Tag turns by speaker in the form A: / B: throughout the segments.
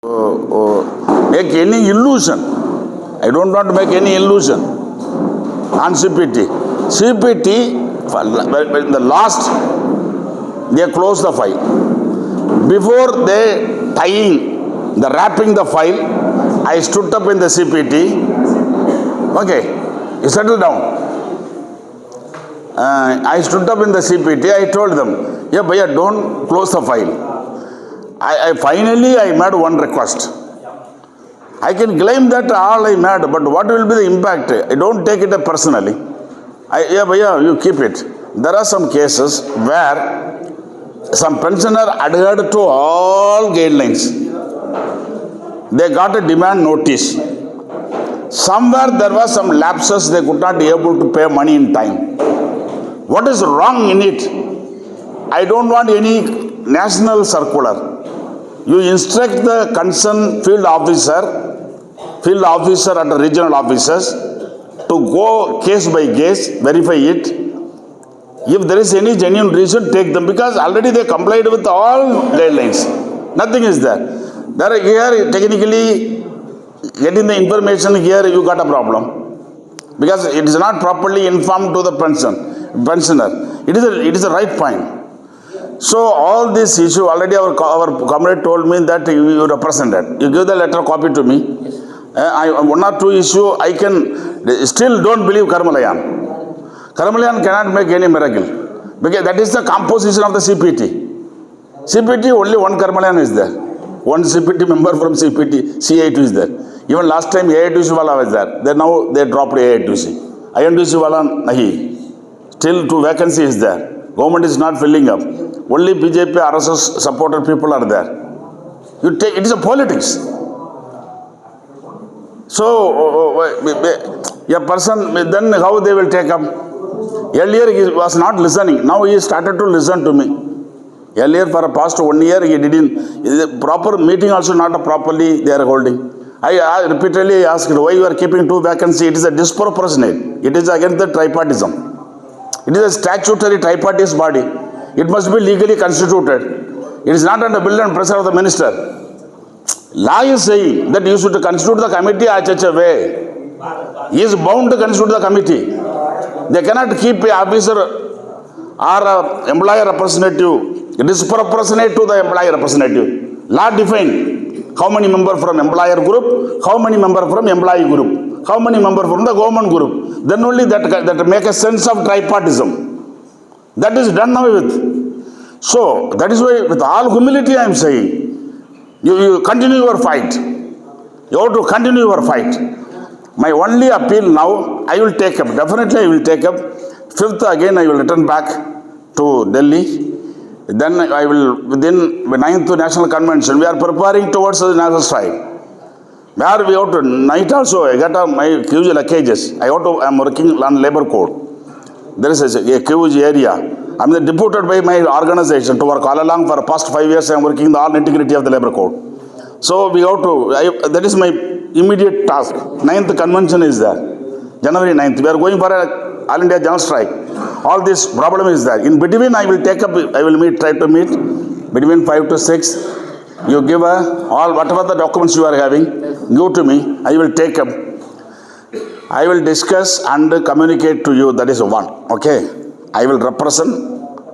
A: make any illusion. I don't want to make any illusion on CPT. CPT, in the last, they closed the file. Before they wrapping the file, I stood up in the CPT. Okay, you settle down. I stood up in the CPT. I told them, yeah, bhaiya, don't close the file. Finally, I made one request. I can claim that all I made, but what will be the impact? I don't take it personally. Yeah, bhaiya, you keep it. There are some cases where some pensioner adhered to all guidelines. They got a demand notice. Somewhere there was some lapses, they could not be able to pay money in time. What is wrong in it? I don't want any national circular. You instruct the concerned field officer and the regional officers to go case by case, verify it. If there is any genuine reason, take them, because already they complied with all guidelines. Nothing is there. Here, technically, getting the information here, you got a problem. Because it is not properly informed to the pensioner. It is a right point. So all this issue, already our comrade told me that you represented. You give the letter copy to me. One or two issue, I can still don't believe Karmalayan. Karmalayan cannot make any miracle. Because that is the composition of the CPT. CPT, only one Karmalayan is there. One CPT member from CPT, C8 is there. Even last time A8 wala was there. Now they dropped A8. INDC wala nahi. Still 2 vacancies is there. Government is not filling up. Only BJP, RSS supported people are there. You take it is a politics. So a person, then how they will take up? Earlier he was not listening. Now he started to listen to me. Earlier for the past 1 year he didn't. Proper meeting also not properly they are holding. I repeatedly asked why you are keeping 2 vacancies. It is a disproportionate. It is against the tripartism. It is a statutory tripartite body. It must be legally constituted. It is not under bill and pressure of the minister. Law is saying that you should constitute the committee in such a way. He is bound to constitute the committee. They cannot keep an officer or an employer representative disproportionate to the employer representative. Law defined how many members from employer group, how many members from employee group, how many members from the government group. Then only that make a sense of tripartism. That is done away with. So that is why with all humility I am saying, you continue your fight. You have to continue your fight. My only appeal now, I will take up. Definitely I will take up. 5th again I will return back to Delhi. Then I will, within the 9th National Convention, we are preparing towards the national strike. Where we have to, night also, I got my huge luggages. I am working on labor code. There is a huge area. I am deputed by my organization to work all along. For the past 5 years, I am working the all integrity of the labor code. So we have to, that is my immediate task. 9th convention is there. January 9th. We are going for a all India general strike. All this problem is there. In between, I will take up, try to meet between 5 to 6. You give all whatever the documents you are having, give to me. I will take up. I will discuss and communicate to you. That is one. Okay. I will represent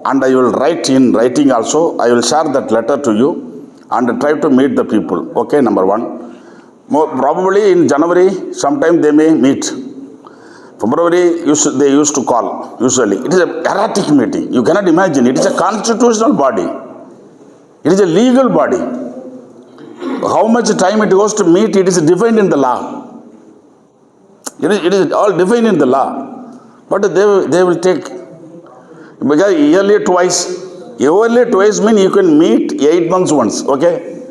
A: and I will write in writing also. I will share that letter to you and try to meet the people. Okay, number 1. Probably in January, sometime they may meet. February, they used to call, usually. It is a erratic meeting. You cannot imagine. It is a constitutional body. It is a legal body. How much time it goes to meet, it is defined in the law. It is all defined in the law. But they will take, because yearly twice means you can meet 8 months once, okay?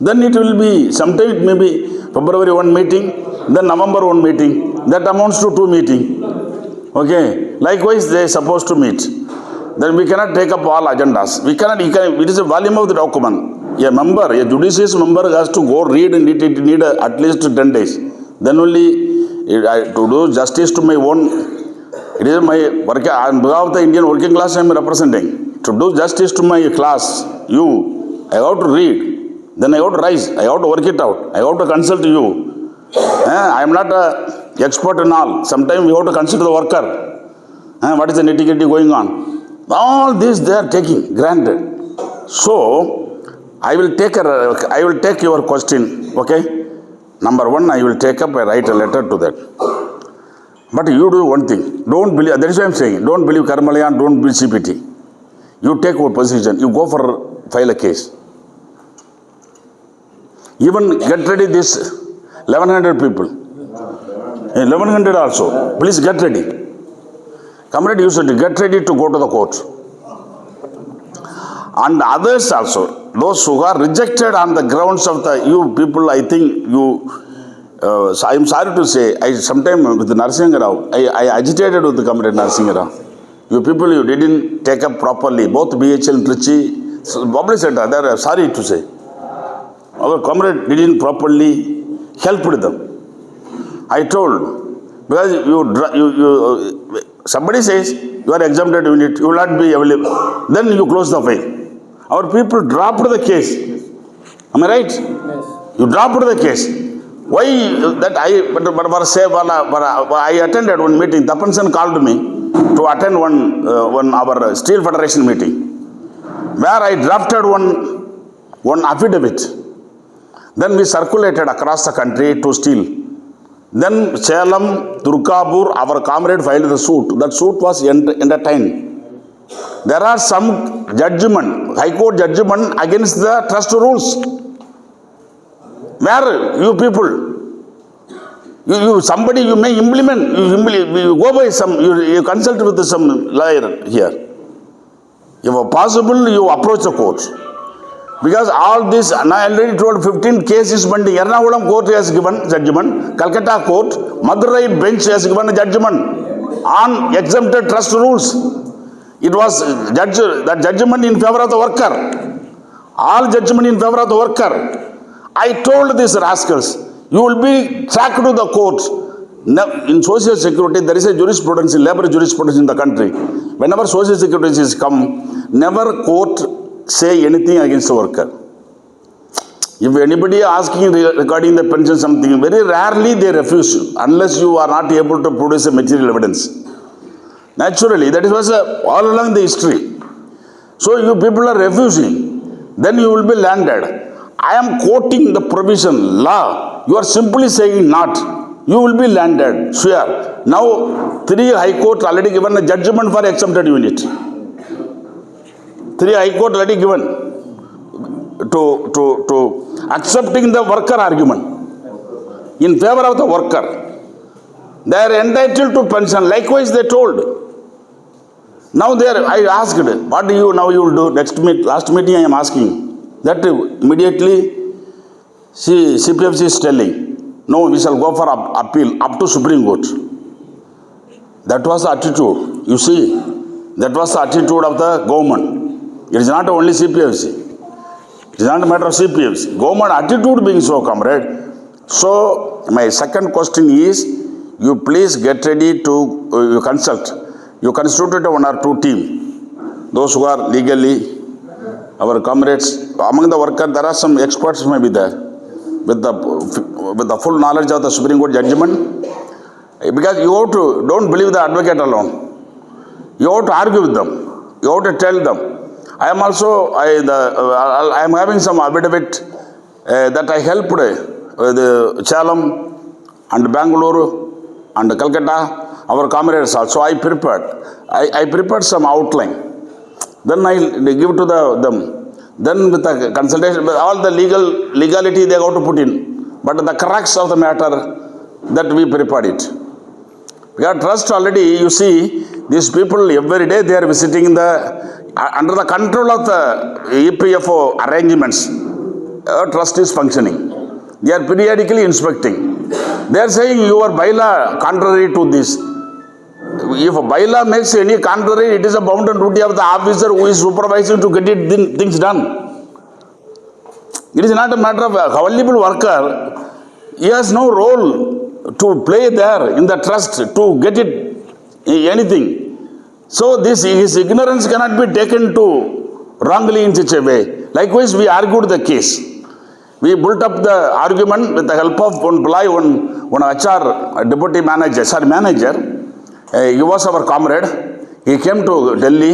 A: Then it will be, sometime it may be February 1 meeting, then November 1 meeting. That amounts to 2 meetings. Okay? Likewise, they are supposed to meet. Then we cannot take up all agendas. It is a volume of the document. A judicious member has to go read and it need at least 10 days. Then only, to do justice to my own, it is my work, on behalf of the Indian working class I am representing. To do justice to my class, I have to read. Then I have to rise. I have to work it out. I have to consult you. I am not an expert in all. Sometimes we have to consider the worker. What is the nitty-gritty going on? All this they are taking granted. So, I will take your question, okay? Number one, I will take up and write a letter to that. But you do one thing. Don't believe, that is why I am saying, don't believe Karmalayan, don't believe CPT. You take your position. You go for file a case. Even get ready this 1100 people. 1100 also. Please get ready. Comrade, you should get ready to go to the court. And others also, those who are rejected on the grounds of you people, I think you, I am sorry to say, I sometime with Narasimha Rao, I agitated with the Comrade Narasimha Rao. You people, you didn't take up properly, both BHL and Trichy, public sector, they are sorry to say. Our comrade didn't properly help them. I told, because somebody says, you are exempted unit, you will not be available. Then you close the file. Our people dropped the case. Am I right? Yes. You dropped the case. Why that I attended one meeting. Tapansan called me to attend one our Steel Federation meeting, where I drafted one affidavit. Then we circulated across the country to steel. Then Salem, Durgapur, our comrade filed the suit. That suit was entertained. There are some judgment, High Court judgment against the trust rules. Where you people, somebody you may implement, you go by some, you consult with some lawyer here. If possible, you approach the court. Because all this, and I already told 15 cases pending. Ernakulam court has given judgment. Calcutta court, Madurai bench has given a judgment on exempted trust rules. It was that judgment in favor of the worker. All judgment in favor of the worker. I told these rascals, you will be tracked to the court. In social security, there is a jurisprudence, labor jurisprudence in the country. Whenever social security is come, never court say anything against the worker. If anybody asking regarding the pension something, very rarely they refuse you, unless you are not able to produce a material evidence. Naturally, that was all along the history. So you people are refusing, then you will be landed. I am quoting the provision, law. You are simply saying not. You will be landed, sure. Now, 3 High Court already given a judgment for exempted unit. 3 High Court already given to accepting the worker argument in favor of the worker. They are entitled to pension. Likewise, they told. Now I asked, what do you now you will do? Last meeting I am asking. That immediately CPFC is telling, no, we shall go for appeal up to Supreme Court. That was the attitude. You see, that was the attitude of the government. It is not only CPFC. It is not a matter of CPFC. Government attitude being so, comrade. So, my second question is, you please get ready to consult. You constituted 1 or 2 teams. Those who are legally, our comrades, among the workers, there are some experts may be there with the full knowledge of the Supreme Court judgment. Because you have to, don't believe the advocate alone. You have to argue with them. You have to tell them. I am also, I am having some affidavit that I helped the Salem and Bangalore and Calcutta, our comrades also. I prepared some outline. Then I give to them. Then with the consultation, all the legality they got to put in. But the crux of the matter, that we prepared it. We have trust already. You see, these people every day they are visiting under the control of the EPFO arrangements. Trust is functioning. They are periodically inspecting. They are saying your bylaw contrary to this. If a bylaw makes any contrary, it is a bounden duty of the officer who is supervising to get things done. It is not a matter of a valuable worker. He has no role to play there in the trust to get it anything. So his ignorance cannot be taken to wrongly in such a way. Likewise, we argued the case. We built up the argument with the help of one HR deputy manager. He was our comrade. He came to Delhi.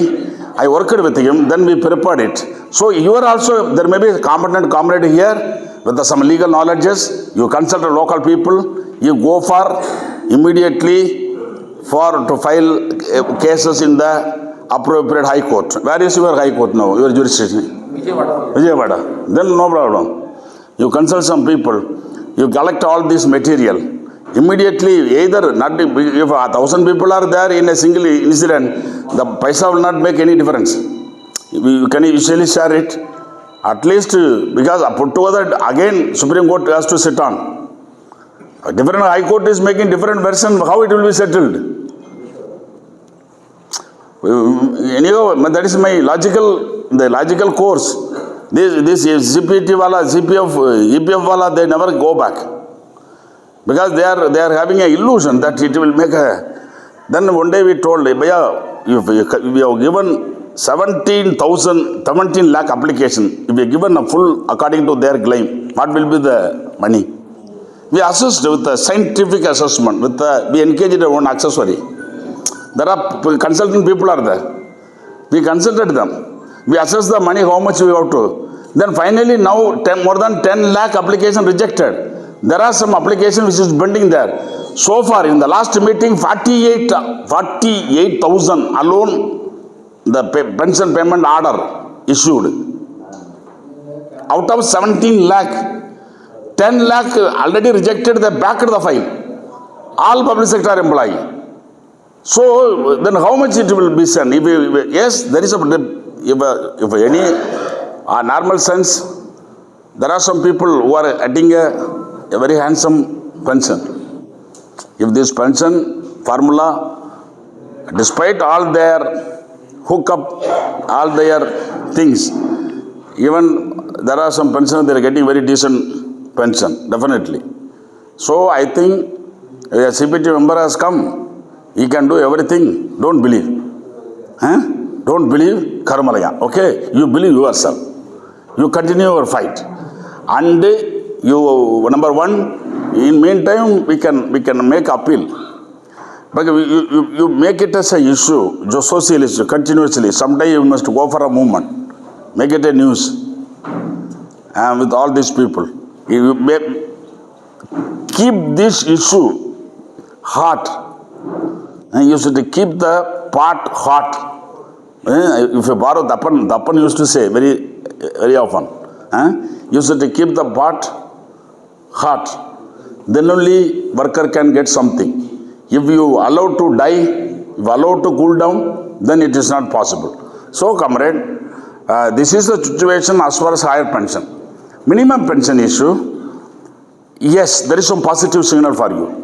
A: I worked with him. Then we prepared it. So you are also, there may be a competent comrade here with some legal knowledges. You consult the local people. You go for immediately to file cases in the appropriate high court. Where is your high court now? Your jurisdiction? Vijayawada. Then no problem. You consult some people. You collect all this material. Immediately, either not if 1,000 people are there in a single incident, the paisa will not make any difference. You can usually share it. At least because put together again, Supreme Court has to sit on. A different High Court is making different version. How it will be settled? Anyhow, that is my logical course. This CPT wala, EPF wala, they never go back. Because they are having an illusion that it will make a... Then one day we told, Bhaiya, if we have given 17 lakh application, if we have given a full according to their claim, what will be the money? We assessed with a scientific assessment, we engaged our own accessory. There are consulting people are there. We consulted them. We assessed the money, how much we have to. Then finally now more than 10 lakh application rejected. There are some application which is pending there. So far in the last meeting, 48,000 alone the pension payment order issued. Out of 17 lakh, 10 lakh already rejected, they backed the file. All public sector employee. So then how much it will be sent? Yes, there is if any normal sense, there are some people who are getting a very handsome pension. If this pension formula, despite all their hookup, all their things, even there are some pensioners, they are getting very decent pension, definitely. So I think a CPT member has come. He can do everything. Don't believe. Don't believe Karmalaya. Okay? You believe yourself. You continue your fight. And you, number one, in meantime, we can make appeal. But you make it as a issue, just social issue, continuously. Someday you must go for a movement. Make it a news. And with all these people. You keep this issue hot. And you should keep the pot hot. If you borrow, Dapan used to say very often. You should keep the pot hot. Then only worker can get something. If you allow to die, if allow to cool down, then it is not possible. So, comrade, this is the situation as far as higher pension. Minimum pension issue, yes, there is some positive signal for you.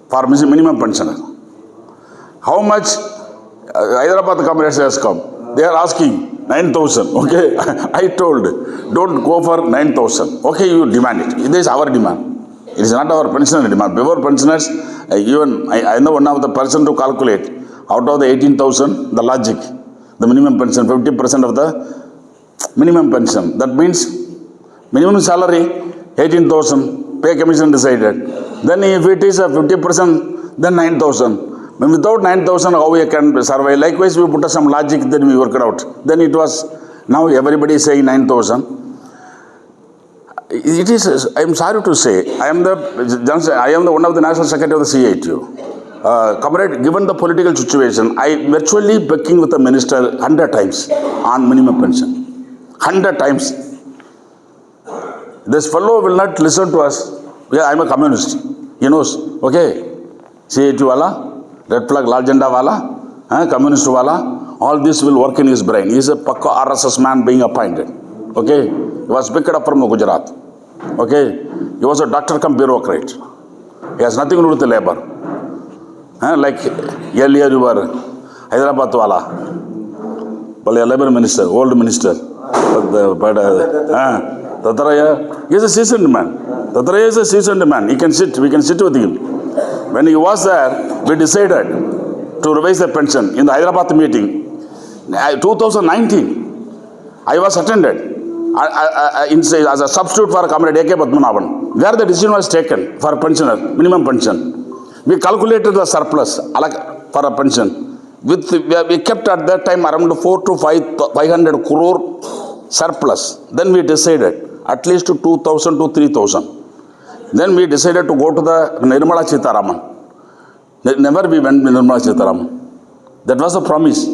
A: For minimum pensioner. How much Hyderabad comrades has come? They are asking 9,000. Okay, I told, don't go for 9,000. Okay, you demand it. This is our demand. It is not our pensioner demand. Before pensioners, even I know one of the person to calculate out of the 18,000, the logic, the minimum pension, 50% of the minimum pension. That means minimum salary 18,000. Pay commission decided. Then if it is a 50%, then 9,000. Without 9,000, how we can survive? Likewise, we put some logic, then we work it out. Then it was, now everybody is saying 9,000. It is, I am sorry to say, I am the one of the National Secretary of the CITU. Comrade, given the political situation, I virtually begging with the minister 100 times on minimum pension. 100 times. This fellow will not listen to us. Yeah, I am a communist. He knows. Okay. CITU wala, red flag, lal janda wala, communist wala, all this will work in his brain. He is a pakka RSS man being appointed. Okay. He was picked up from Gujarat. Okay. He was a doctor come bureaucrat. He has nothing to do with the labor. Like earlier you were Hyderabad wala, but a labor minister, old minister. Tataraya is a seasoned man. Tataraya is a seasoned man. He can sit. We can sit with him. When he was there, we decided to revise the pension in the Hyderabad meeting. 2019, I was attended. as a substitute for Comrade A.K. Padmanabhan, where the decision was taken for pensioner, minimum pension. We calculated the surplus for a pension. We kept at that time around 4 to 500 crore surplus. Then we decided at least to 2,000 to 3,000. Then we decided to go to the Nirmala Sitharaman. Never we went to Nirmala Sitharaman. That was a promise.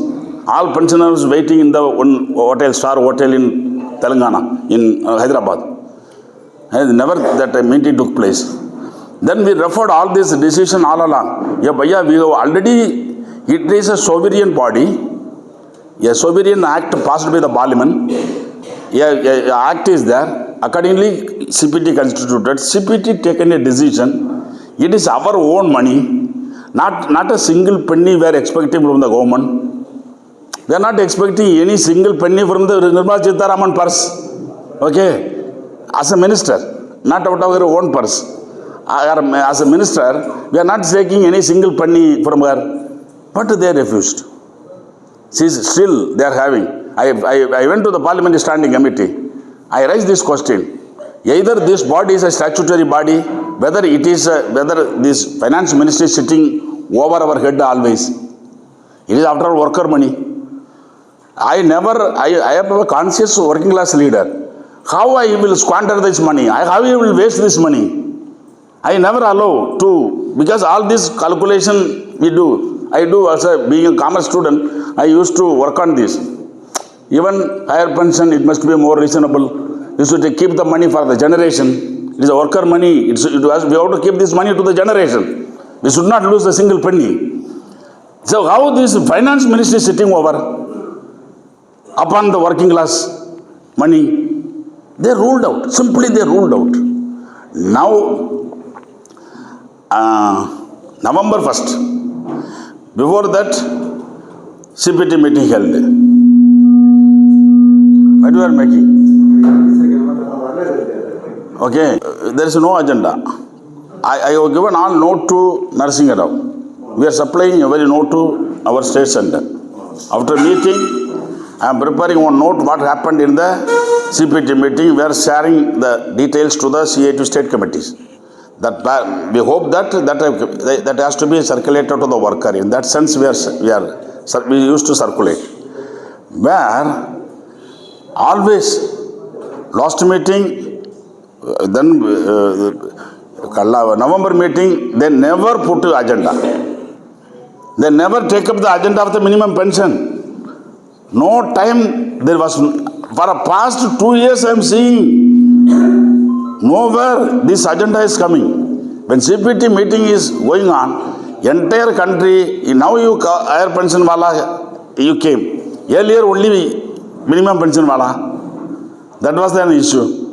A: All pensioners waiting in the one hotel, Star Hotel in Telangana, in Hyderabad. And never that meeting took place. Then we referred all this decision all along. Yeah, bhaiya, we have already, it is a sovereign body, a sovereign act passed by the parliament. Yeah, act is there. Accordingly, CPT constituted. CPT taken a decision. It is our own money. Not a single penny we are expecting from the government. We are not expecting any single penny from the Nirmala Sitharaman purse. Okay? As a minister, not out of our own purse. As a minister, we are not taking any single penny from her. But they refused. Still, they are having. I went to the parliamentary standing committee. I raised this question. Either this body is a statutory body, whether this finance ministry is sitting over our head always. It is after all worker money. I am a conscious working class leader. How I will squander this money? How I will waste this money? I never allow to, because all this calculation we do. I do also, being a commerce student, I used to work on this. Even higher pension, it must be more reasonable. You should keep the money for the generation. It is a worker money. We have to keep this money to the generation. We should not lose a single penny. So how this finance ministry is sitting over upon the working class money? They ruled out. Simply they ruled out. Now, November 1st, before that, CPT meeting held. What you are making? Okay, there is no agenda. I have given all note to Narasimha Rao. We are supplying every note to our state center. After meeting, I am preparing one note what happened in the CPT meeting. We are sharing the details to the CA2 state committees. That we hope that has to be circulated to the worker. In that sense, we used to circulate. Where always last meeting, then November meeting, they never put to agenda. They never take up the agenda of the minimum pension. No time there was. For the past 2 years, I am seeing nowhere this agenda is coming. When CPT meeting is going on, entire country, now you higher pension wala, you came. Earlier only minimum pension wala. That was an issue.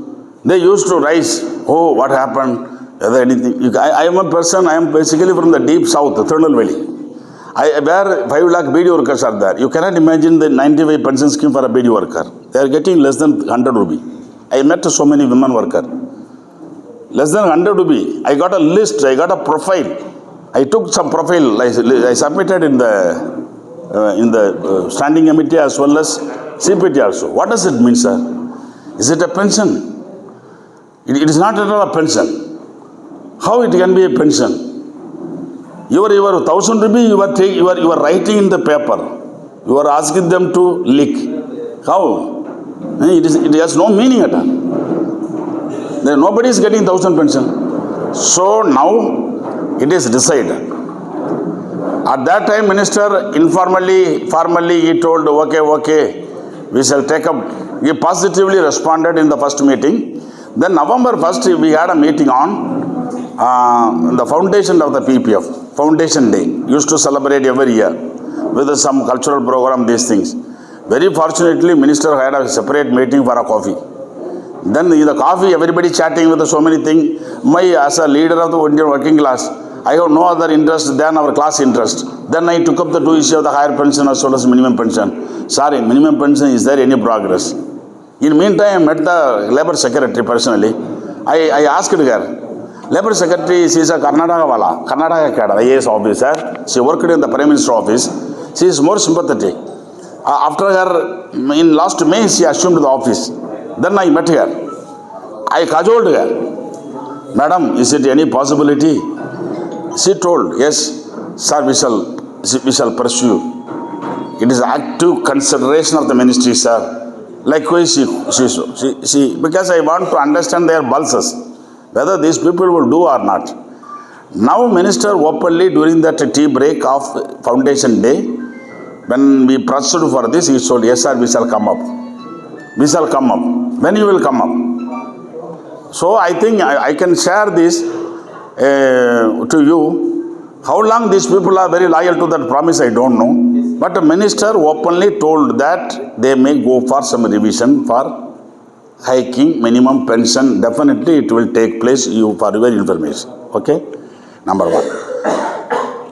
A: They used to rise, oh, what happened? Anything. I am a person, I am basically from the deep south, Tirunelveli. Where 5 lakh BD workers are there. You cannot imagine the 95 pension scheme for a BD worker. They are getting less than 100 rupee. I met so many women workers. Less than 100 rupee. I got a list, I got a profile. I took some profile, I submitted in the standing committee as well as CPT also. What does it mean, sir? Is it a pension? It is not at all a pension. How it can be a pension? Your 1,000 rupees you are writing in the paper. You are asking them to lick. How? It has no meaning at all. Nobody is getting 1,000 pension. So now it is decided. At that time, minister formally he told, okay, we shall take up. He positively responded in the first meeting. Then November 1st, we had a meeting on the foundation of the PPF, Foundation Day. Used to celebrate every year with some cultural program, these things. Very fortunately, minister had a separate meeting for a coffee. Then in the coffee, everybody chatting with so many things. As a leader of the Indian working class, I have no other interest than our class interest. Then I took up the 2 issues of the higher pension as well as minimum pension. Sorry, minimum pension, is there any progress? In the meantime, I met the Labour Secretary personally. I asked her, Labour Secretary, she is a Karnataka cadre, IAS officer. She worked in the Prime Minister office. She is more sympathetic. After her, in last May, she assumed the office. Then I met her. I cajoled her. Madam, is it any possibility? She told, yes, sir, we shall pursue. It is active consideration of the ministry, sir. Likewise, she, because I want to understand their pulses, whether these people will do or not. Now, minister openly during that tea break of foundation day, when we pursued for this, he told, yes, sir, we shall come up. We shall come up. When you will come up? So, I think I can share this to you. How long these people are very loyal to that promise, I don't know. But the minister openly told that they may go for some revision for hiking minimum pension. Definitely it will take place, for your information. Okay? Number one.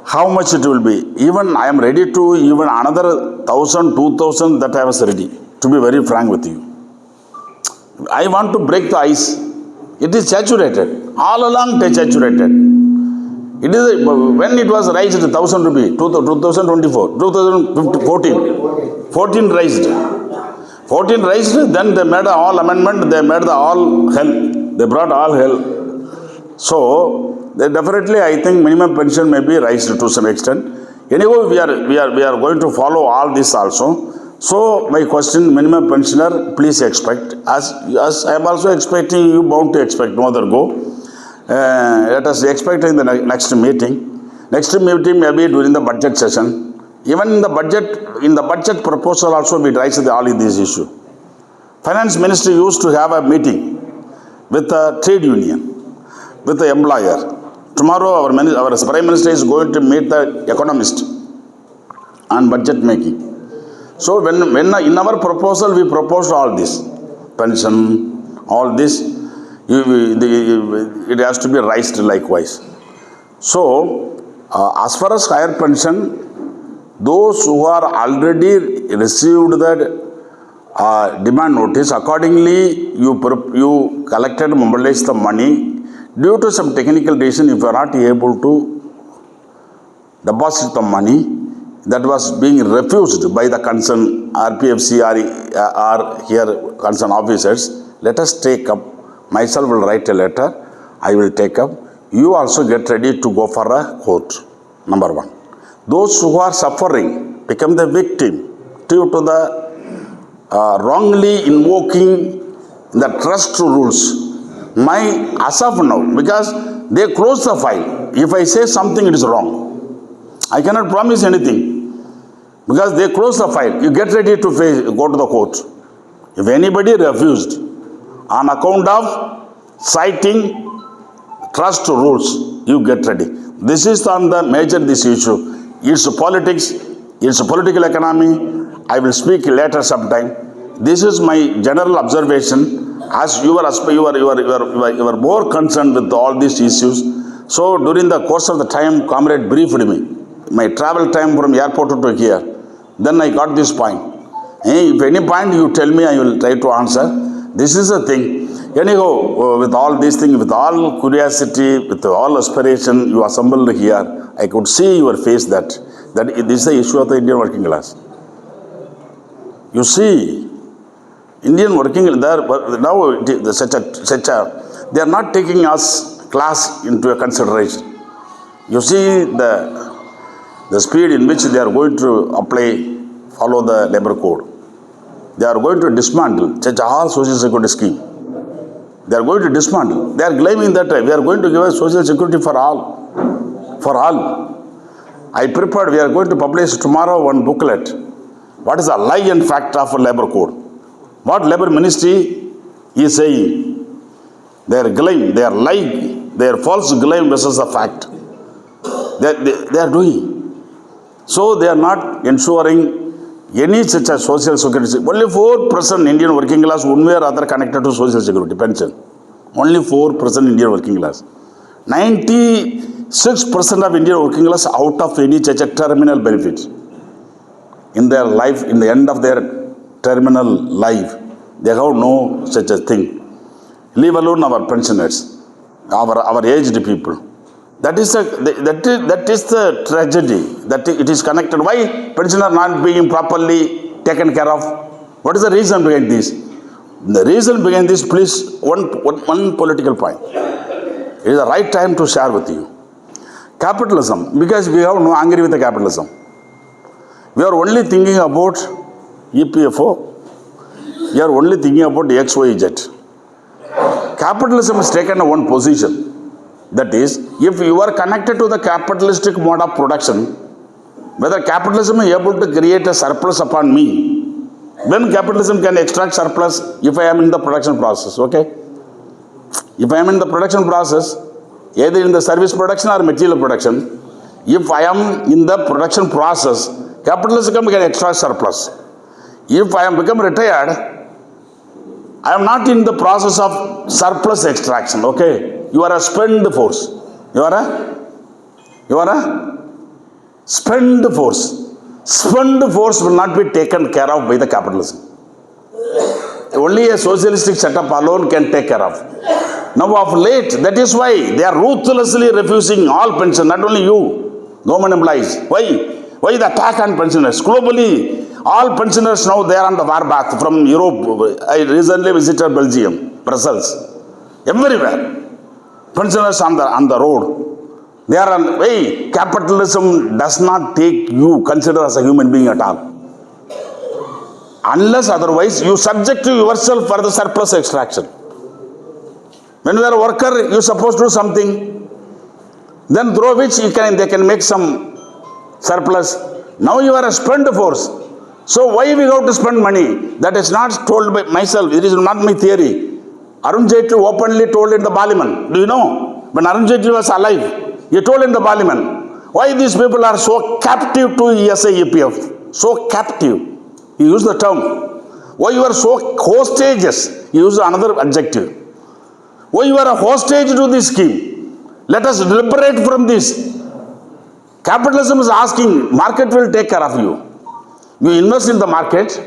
A: How much it will be? Even I am ready to, even another 1,000, 2,000, that I was ready. To be very frank with you. I want to break the ice. It is saturated. All along it is saturated. It is, when it was raised 1,000 rupee, 2024, 2014, 14 raised. 14 raised, then they made all amendment, they made the all hell. They brought all hell. So, they definitely, I think minimum pension may be raised to some extent. Anyway, we are going to follow all this also. So, my question, minimum pensioner, please expect. As I am also expecting, you bound to expect, no other go. Let us expect in the next meeting. Next meeting may be during the budget session. Even in the budget proposal also we raise all of these issues. Finance ministry used to have a meeting with the trade union, with the employer. Tomorrow our Prime Minister is going to meet the economist on budget making. So when in our proposal we proposed all this, pension, all this, it has to be raised likewise. So as far as higher pension, those who are already received that demand notice, accordingly you collected, mobilized the money. Due to some technical reason, if you are not able to deposit the money, that was being refused by the concerned RPFC or here concerned officers, let us take up. Myself will write a letter, I will take up. You also get ready to go for a court. Number one. Those who are suffering become the victim due to the wrongly invoking the trust rules. As of now, because they close the file. If I say something, it is wrong. I cannot promise anything. Because they close the file. You get ready to go to the court. If anybody refused on account of citing trust rules, you get ready. This is on the major this issue. It's politics, it's political economy. I will speak later sometime. This is my general observation. As you are more concerned with all these issues. So during the course of the time, comrade briefed me. My travel time from airport to here. Then I got this point. If any point you tell me, I will try to answer. This is the thing. Anyhow, with all these things, with all curiosity, with all aspiration, you assembled here. I could see your face that this is the issue of the Indian working class. You see, Indian working there now they are not taking us class into a consideration. You see the speed in which they are going to follow the labor code. They are going to dismantle all social security scheme. They are going to dismantle. They are claiming that we are going to give a social security for all. For all. I prepared, we are going to publish tomorrow one booklet. What is the lie and fact of a labor code? What labor ministry is saying? Their claim, their lie, their false claim versus the fact. They are doing. So they are not ensuring any such a social security. Only 4% Indian working class, one way or other, connected to social security pension. Only 4% Indian working class. 96% of Indian working class out of any such a terminal benefit. In their life, in the end of their terminal life, they have no such a thing. Leave alone our pensioners, our aged people. That is the tragedy, that it is connected. Why pensioners are not being properly taken care of? What is the reason behind this? The reason behind this, please, one political point. It is the right time to share with you. Capitalism, because we have no anger with the capitalism. We are only thinking about EPFO. We are only thinking about XYZ. Capitalism has taken one position. That is, if you are connected to the capitalistic mode of production, whether capitalism is able to create a surplus upon me, then capitalism can extract surplus if I am in the production process, okay? If I am in the production process, either in the service production or material production, if I am in the production process, capitalism can extract surplus. If I am become retired, I am not in the process of surplus extraction, okay? You are a spend force. You are a spend force. Spend force will not be taken care of by the capitalism. Only a socialistic setup alone can take care of. Now of late, that is why they are ruthlessly refusing all pension, not only you, government employees. Why? Why the attack on pensioners? Globally, all pensioners now they are on the warpath from Europe. I recently visited Belgium, Brussels. Everywhere. Pensioners on the road. They are on, hey, capitalism does not take you consider as a human being at all. Unless otherwise, you subject to yourself for the surplus extraction. When you are a worker, you are supposed to do something. Then through which they can make some surplus. Now you are a spend force. So why we have to spend money? That is not told by myself. It is not my theory. Arun Jaitley openly told in the Parliament. Do you know? When Arun Jaitley was alive, he told in the Parliament, why these people are so captive to ESI-EPF? So captive. He used the term. Why you are so hostages? He used another adjective. Why you are a hostage to this scheme? Let us liberate from this. Capitalism is asking, market will take care of you. You invest in the market,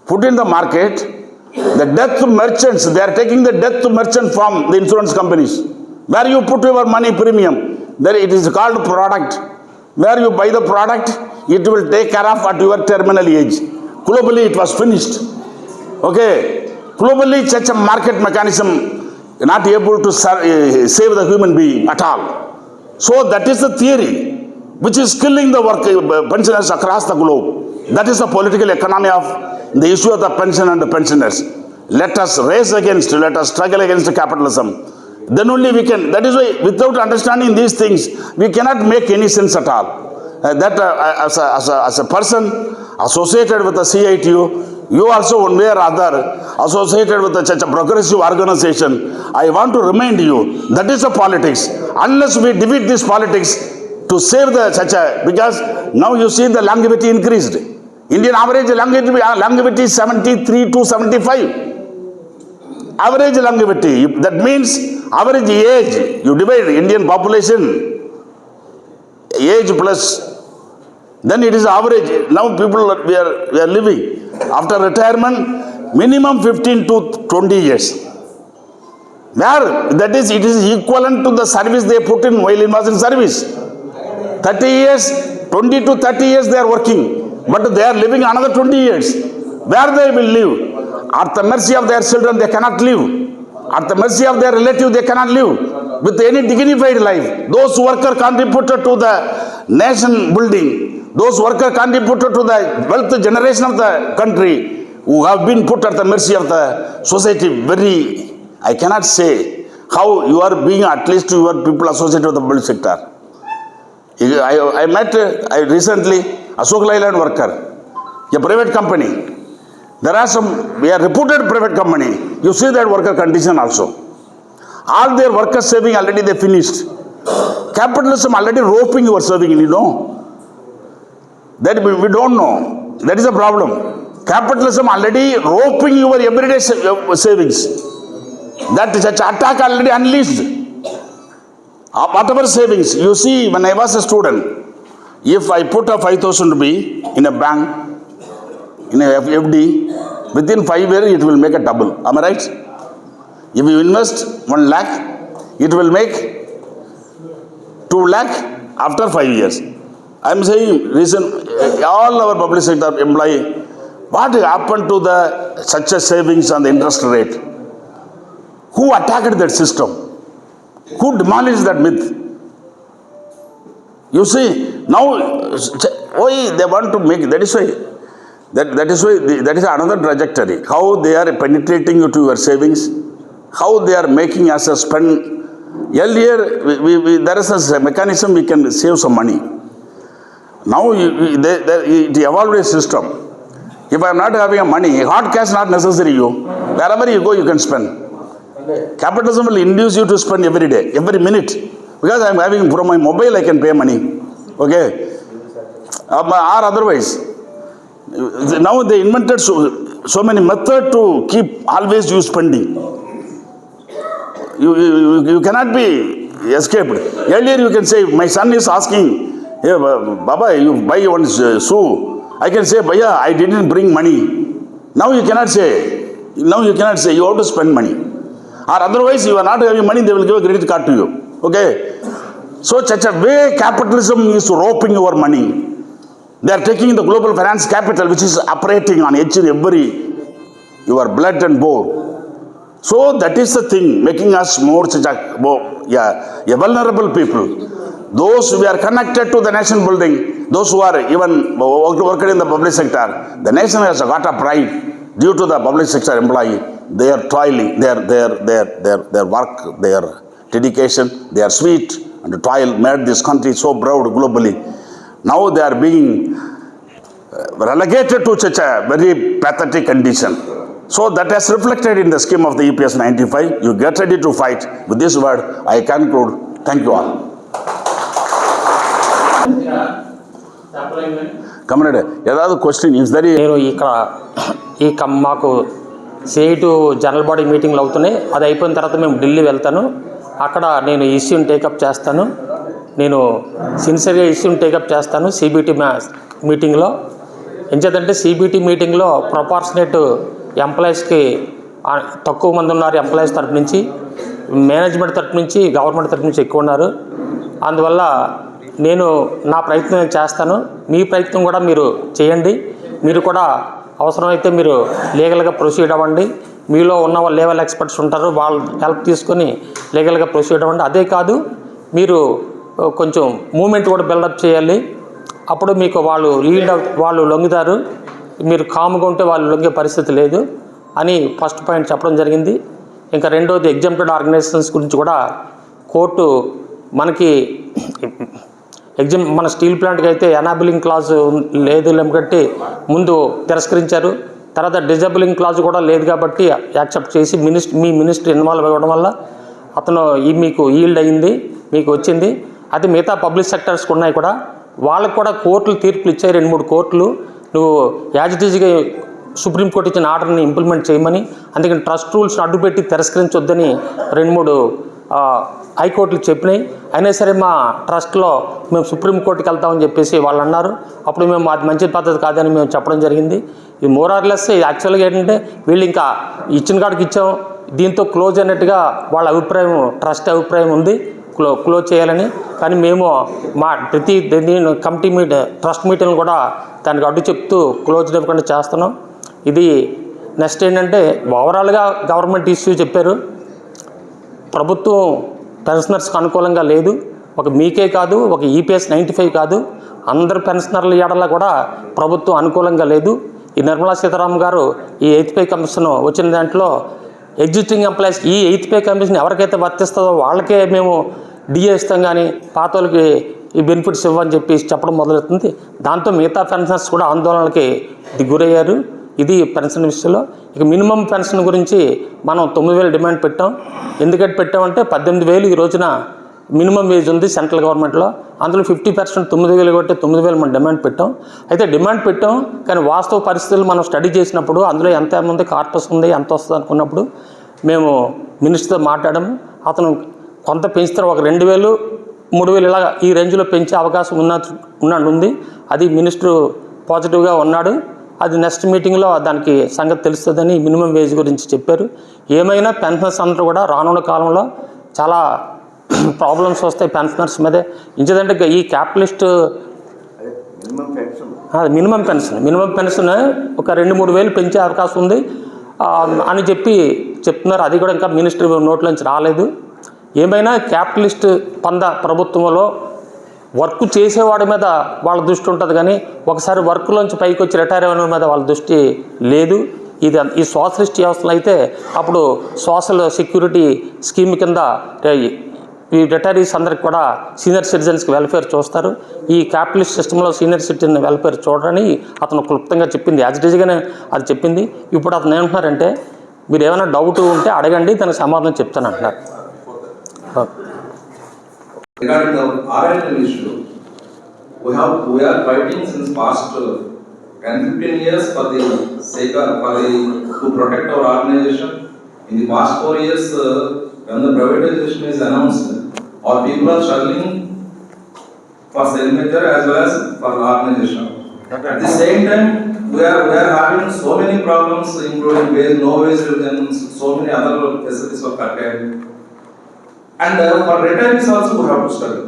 A: put in the market, the death merchants, they are taking the death merchant from the insurance companies. Where you put your money premium, there it is called product. Where you buy the product, it will take care of at your terminal age. Globally, it was finished. Okay. Globally, such a market mechanism not able to save the human being at all. So that is the theory which is killing the pensioners across the globe. That is the political economy of the issue of the pension and the pensioners. Let us race against, let us struggle against capitalism. Then only we can, that is why without understanding these things, we cannot make any sense at all. As a person associated with the CITU, you also one way or other associated with such a progressive organization, I want to remind you, that is the politics. Unless we defeat this politics to save because now you see the longevity increased. Indian average longevity is 73 to 75. Average longevity, that means average age, you divide Indian population, age plus, then it is average. Now people, we are living, after retirement, minimum 15 to 20 years. Where, that is, it is equivalent to the service they put in while he was in service. 30 years, 20 to 30 years they are working, but they are living another 20 years. Where they will live? At the mercy of their children, they cannot live. At the mercy of their relative, they cannot live with any dignified life. Those workers contributed to the nation building. Those workers contributed to the wealth generation of the country, who have been put at the mercy of the society. I cannot say how you are being, at least you are people associated with the public sector. I met recently Ashok Leyland worker, a private company. There are some, we are reputed private company. You see that worker condition also. All their worker saving already they finished. Capitalism already roping your saving, you know. That we don't know. That is a problem. Capitalism already roping your everyday savings. That is such attack already unleashed. Whatever savings, you see, when I was a student, if I put a 5,000 rupee in a bank, in a FD, within 5 years it will make a double. Am I right? If you invest 1 lakh, it will make 2 lakh after 5 years. I am saying, all our public sector employee, What happened to the such a savings and the interest rate? Who attacked that system? Who demolished that myth? You see, now why they want to make, that is why that is another trajectory. How they are penetrating into your savings, how they are making us a spend. Earlier, there is a mechanism we can save some money. Now it evolved a system. If I am not having a money, hard cash not necessary. Wherever you go, you can spend. Capitalism will induce you to spend every day, every minute. Because I am having from my mobile, I can pay money. Okay? Or otherwise. Now they invented so many methods to keep always you spending. You cannot be escaped. Earlier you can say, my son is asking, hey, Baba, you buy one shoe. I can say, Bhaiya, I didn't bring money. Now you cannot say. You have to spend money. Or otherwise, you are not having money, they will give a credit card to you. Okay? So, such a way capitalism is roping your money. They are taking the global finance capital, which is operating on each and every your blood and bone. So, that is the thing, making us more a vulnerable people. Those who are connected to the nation building, those who are even working in the public sector, the nation has got a pride due to the public sector employee. They are toiling, their work, their dedication, their sweat and toil made this country so proud globally. Now they are being relegated to such a very pathetic condition. So that has reflected in the scheme of the EPS 95. You get ready to fight. With this word, I conclude. Thank you all. Comrade, ఏதாவது question is there?
B: నేను ఇక్కడ మాకు CITU general body మీటింగ్లు అవుతున్నాయి. అది అయిపోయిన తర్వాత మేము ఢిల్లీ వెళ్తాను. అక్కడ నేను ఇష్యూని టేకప్ చేస్తాను. నేను సిన్సియర్గా ఇష్యూని టేకప్ చేస్తాను సిబిటి మీటింగ్లో. ఎంచేతంటే సిబిటి మీటింగ్లో ప్రొపోర్షనేట్ ఎంప్లాయీస్కి తక్కువ మంది ఉన్నారు. ఎంప్లాయీస్ తరపు నుంచి, మేనేజ్మెంట్ తరపు నుంచి, గవర్నమెంట్ తరపు నుంచి ఎక్కువ ఉన్నారు. అందువల్ల నేను నా ప్రయత్నం చేస్తాను. మీ ప్రయత్నం కూడా మీరు చేయండి. మీరు కూడా అవసరమైతే మీరు లీగల్గా ప్రొసీడ్ అవ్వండి. మీలో ఉన్న లెవెల్ ఎక్స్పర్ట్స్ ఉంటారు, వాళ్ళ హెల్ప్ తీసుకొని లీగల్గా ప్రొసీడ్ అవ్వండి. అదే కాదు, మీరు కొంచెం మూమెంట్ కూడా బిల్డప్ చేయాలి. అప్పుడు మీకు వాళ్ళు లొంగుతారు. మీరు కామ్గా ఉంటే వాళ్ళు లొంగే పరిస్థితి లేదు అని ఫస్ట్ పాయింట్ చెప్పడం జరిగింది. ఇంకా రెండోది ఎగ్జామ్టెడ్ ఆర్గనైజేషన్స్ గురించి కూడా కోర్టు మనకి మన స్టీల్ ప్లాంట్కి అయితే ఎనాబిలింగ్ క్లాజ్ లేదు కాబట్టి ముందు తిరస్కరించారు. తర్వాత డిజబులింగ్ క్లాజ్ కూడా లేదు కాబట్టి యాక్సెప్ట్ చేసి మీ మినిస్టర్ ఇన్వాల్వ్ అవ్వడం వల్ల అతను మీకు ఈల్డ్ అయ్యింది, మీకు వచ్చింది. అది మిగతా పబ్లిక్ సెక్టర్స్కి ఉన్నాయి కూడా, వాళ్ళకు కూడా కోర్టులు తీర్పులు ఇచ్చాయి. 2-3 కోర్టులు నువ్వు యాజ్ ఇట్ ఈజ్గా సుప్రీంకోర్టు ఇచ్చిన ఆర్డర్ని ఇంప్లిమెంట్ చేయమని, అందుకని ట్రస్ట్ రూల్స్ని అడ్డుపెట్టి తిరస్కరించొద్దని 2-3 హైకోర్టులు చెప్పినాయి. అయినా సరే మా ట్రస్ట్లో మేము సుప్రీంకోర్టుకి వెళ్తామని చెప్పేసి వాళ్ళు అన్నారు. అప్పుడు మేము అది మంచి పద్ధతి కాదని మేము చెప్పడం జరిగింది. ఇది మోరార్లెస్ యాక్చువల్గా ఏంటంటే వీళ్ళు ఇంకా ఇచ్చిన కాడికి ఇచ్చాం, దీంతో క్లోజ్ అన్నట్టుగా వాళ్ళ అభిప్రాయం, ట్రస్ట్ అభిప్రాయం ఉంది క్లోజ్ చేయాలని. కానీ మేము మా ప్రతి కమిటీ ట్రస్ట్ మీటింగ్లు కూడా దానికి అడ్డు చెప్తూ క్లోజ్ ఇవ్వకుండా చేస్తున్నాం. ఇది నెక్స్ట్ ఏంటంటే ఓవరాల్గా గవర్నమెంట్ ఇష్యూ చెప్పారు. ప్రభుత్వం పెన్షనర్స్కి అనుకూలంగా లేదు. ఒక మీకే కాదు, ఒక ఈపీఎస్ 95 కాదు, అందరు పెన్షనర్ల ఏడల కూడా ప్రభుత్వం అనుకూలంగా లేదు. ఈ నిర్మలా సీతారామన్ గారు ఈ 8th పే కమిషన్ వచ్చిన దాంట్లో ఎగ్జిస్టింగ్ ఎంప్లాయీస్ ఈ 8th పే కమిషన్ ఎవరికైతే వర్తిస్తుందో వాళ్ళకే మేము డిఏ ఇస్తాం, కానీ పాత వాళ్ళకి ఈ బెనిఫిట్స్ ఇవ్వని చెప్పడం మొదలవుతుంది. దాంతో మిగతా పెన్షనర్స్ కూడా ఆందోళనలకి గురయ్యారు. ఇది పెన్షన్ విషయంలో. ఇక మినిమం పెన్షన్ గురించి మనం 9,000 డిమాండ్ పెట్టాం. ఎందుకంటే పెట్టామంటే 18,000 ఈ రోజున మినిమం వేజ్ ఉంది సెంట్రల్ గవర్నమెంట్లో. అందులో 50% 9,000 కొట్టి 9,000 మనం డిమాండ్ పెట్టాం. అయితే డిమాండ్ పెట్టాం, కానీ వాస్తవ పరిస్థితులు మనం స్టడీ చేసినప్పుడు అందులో ఎంత ఉంది, కార్పస్ ఉంది, ఎంత వస్తుంది అనుకున్నప్పుడు మేము మినిస్టర్తో మాట్లాడాము. అతను కొంత పెంచుతారు, ఒక 2,000, 3,000 ఇలాగా ఈ రేంజ్లో పెంచే అవకాశం ఉంది. అది మినిస్టర్ పాజిటివ్గా ఉన్నాడు. అది నెక్స్ట్ మీటింగ్లో దానికి సంగతి తెలుస్తుందని మినిమం వేజ్ గురించి చెప్పారు. ఏమైనా పెన్షనర్స్ అందరూ కూడా రానున్న కాలంలో చాలా ప్రాబ్లమ్స్ వస్తాయి పెన్షనర్స్ మీదే. ఇంకేదంటే ఈ capitalist
C: minimum pension
B: minimum pension ఒక 2-3 వేలు పెంచే అవకాశం ఉంది అని చెప్తున్నారు. అది కూడా ఇంకా మినిస్ట్రీ నోట్లోంచి రాలేదు. ఏమైనా క్యాపిటలిస్ట్ ప్రభుత్వంలో వర్క్ చేసేవాడి మీద వాళ్ళ దృష్టి ఉంటుంది, కానీ ఒకసారి వర్క్లోంచి పైకి వచ్చి రిటైర్ అయిన మీద వాళ్ళ దృష్టి లేదు. ఈ సోషలిస్ట్ వ్యవస్థలు అయితే అప్పుడు సోషల్ సెక్యూరిటీ స్కీమ్ కింద ఈ రిటైరీస్ అందరికి కూడా సీనియర్ సిటిజన్స్కి వెల్ఫేర్ చూస్తారు. ఈ క్యాపిటలిస్ట్ సిస్టంలో సీనియర్ సిటిజన్ వెల్ఫేర్ చూడరని అతను క్లుప్తంగా చెప్పింది, యాజ్ ఇట్ ఈజ్గానే అది చెప్పింది. ఇప్పుడు అతను ఏమంటున్నారంటే, మీరు ఏమైనా డౌట్ ఉంటే అడగండి, దానికి సమాధానం చెప్తాను అంటున్నారు.
C: Regarding the RNL issue, we are fighting since past 10-15 years for the sake of to protect our organization. In the past 4 years, when the privatization is announced, our people are struggling for signature as well as for organization. At the same time, we are having so many problems, including no wage revisions, so many other facilities were cut. And for retirees also we have to struggle.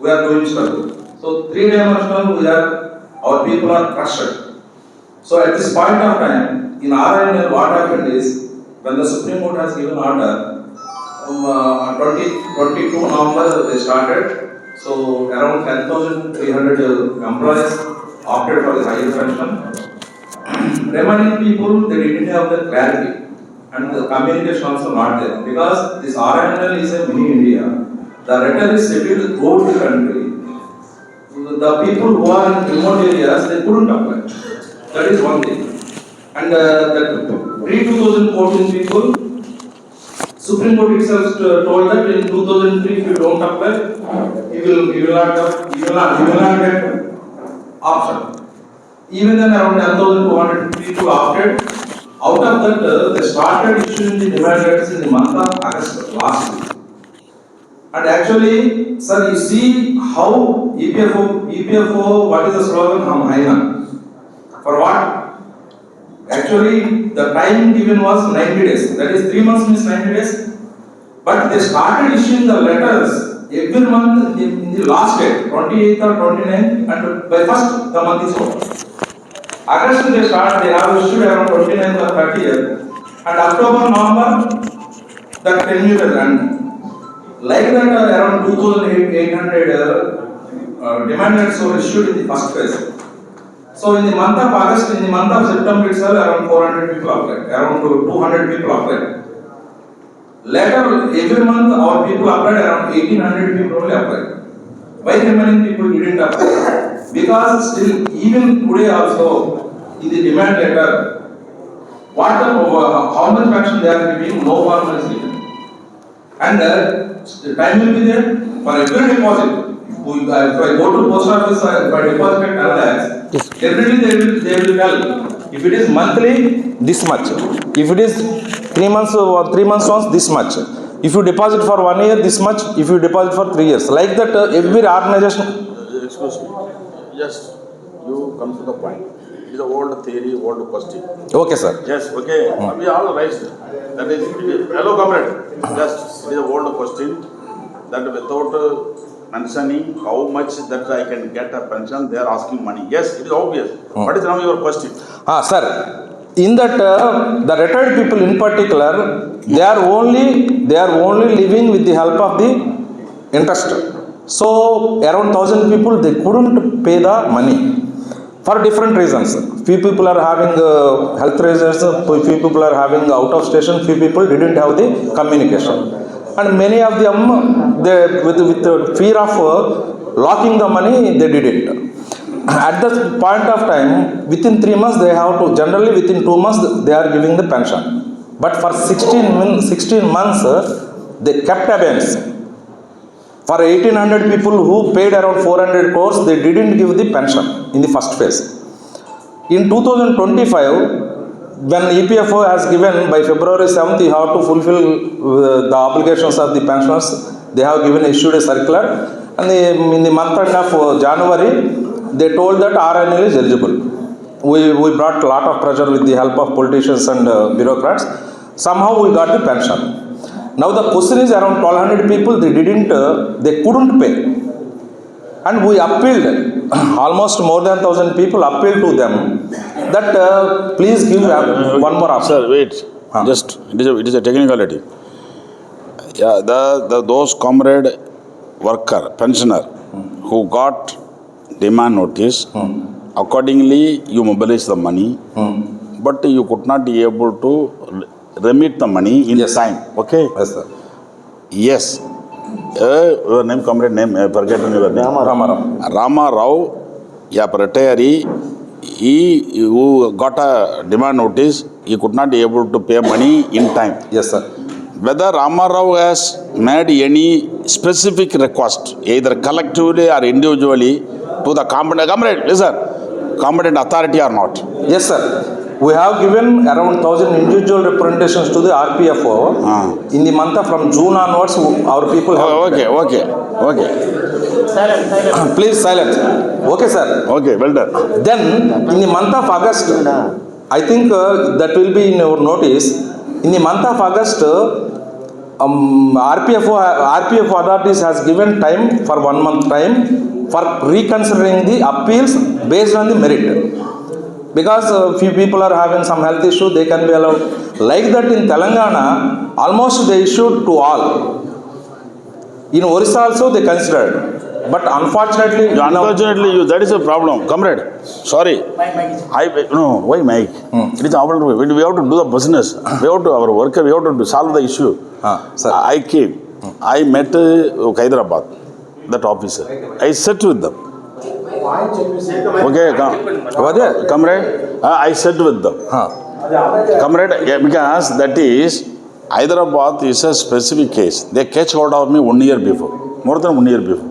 C: We are going to struggle. So 3-dimensional, our people are crushed. So at this point of time, in RNL, what happened is, when the Supreme Court has given order, 22 November they started. So around 10,300 employees opted for the higher pension. Remaining people, they didn't have the clarity. And the communication also not there, because this RNL is a mini India. The retirees settled throughout the country. The people who are in remote areas, they couldn't apply. That is one thing. And the pre-2014 people, Supreme Court itself told that in 2003, if you don't apply, you will not get option. Even then, around 10,200 people opted. Out of that, they started issuing the demand letters in the month of August last week. And actually, sir, you see how EPFO, what is the slogan? Hum Haina. For what? Actually, the time given was 90 days. That is 3 months means 90 days. But they started issuing the letters every month in the last day, 28th or 29th, and by 1st the month is over. August they have issued around 29th or 30th, and October, November, that tenure is running. Like that, around 2,800 demand letters were issued in the first phase. So in the month of August, in the month of September itself, around 400 people applied, around 200 people applied. Later, every month, our people applied, around 1,800 people only applied. Why remaining people didn't apply? Because still, even today also, in the demand letter, how much fraction they are giving, no farmer is given. And the time will be there for every deposit. If I go to post office, if I deposit at 10 lakhs, definitely they will tell, if it is monthly, this much. If it is 3 months or 3 months once, this much. If you deposit for 1 year, this much. If you deposit for 3 years, like that, every organization.
A: Excuse me. Just you come to the point. It is an old theory, old question.
C: Okay, sir.
A: Yes, okay. We all raised. That is, hello, comrade. Just it is an old question that without mentioning how much that I can get a pension, they are asking money. Yes, it is obvious. What is now your question?
C: Sir. In that, the retired people in particular, they are only living with the help of the interest. So around 1,000 people, they couldn't pay the money for different reasons. Few people are having health reasons, few people are having out of station, few people didn't have the communication. And many of them, they with the fear of locking the money, they did it. At the point of time, within 3 months, they have to, generally within 2 months, they are giving the pension. But for 16 months, they kept abeyance. For 1,800 people who paid around 400 crores, they didn't give the pension in the first phase. In 2025, when EPFO has given by February 7th, you have to fulfill the obligations of the pensioners. They have issued a circular, and in the month of January, they told that RNL is eligible. We brought a lot of pressure with the help of politicians and bureaucrats. Somehow we got the pension. Now the question is, around 1,200 people, they couldn't pay. And we appealed, almost more than 1,000 people appealed to them that please give one more option.
A: Sir, wait.
C: Huh.
A: Just it is a technicality. Yeah, those comrade worker pensioner who got demand notice, accordingly you mobilize the money, but you could not be able to remit the money in
C: Yes.
A: time. Okay.
C: Yes, sir.
A: Yes. Your name, comrade name, I forget your name.
C: Ramaram.
A: Rama Rao, yeah, retiree, he who got a demand notice, he could not be able to pay money in time.
C: Yes, sir.
A: Whether Rama Rao has made any specific request, either collectively or individually, to the competent, listen, competent authority or not.
C: Yes, sir. We have given around 1,000 individual representations to the RPFO. In the month of from June onwards, our people have.
A: Okay.
C: Please silence. Okay, sir.
A: Okay, well done.
C: Then in the month of August, I think that will be in our notice. In the month of August, RPFO authorities has given time for 1 month time for reconsidering the appeals based on the merit. Because few people are having some health issue, they can be allowed. Like that in Telangana, almost they issued to all. In Orissa also they considered. But unfortunately,
A: Unfortunately, that is a problem. Comrade, sorry. Why Mike? It is our way. We have to do the business. We have to, our worker, we have to solve the issue.
C: sir.
A: I came. I met Hyderabad, that officer. I sat with them. Okay, comrade, I sat with them. Comrade, yeah, because that is, Hyderabad is a specific case. They catch hold of me 1 year before, more than 1 year before.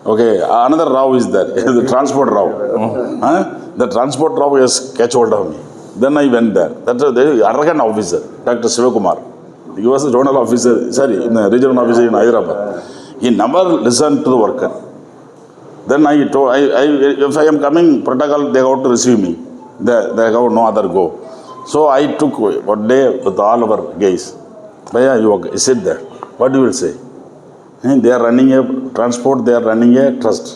A: Okay, another Rao is there, the transport Rao. The transport Rao has catch hold of me. Then I went there. That's the arrogant officer, Dr. Sivakumar. He was a zonal officer, regional officer in Hyderabad. He never listened to the worker. Then I told, if I am coming, protocol, they have to receive me. They have no other go. So I took one day with all our guys. Bhaiya, you sit there. What you will say? They are running a transport, they are running a trust.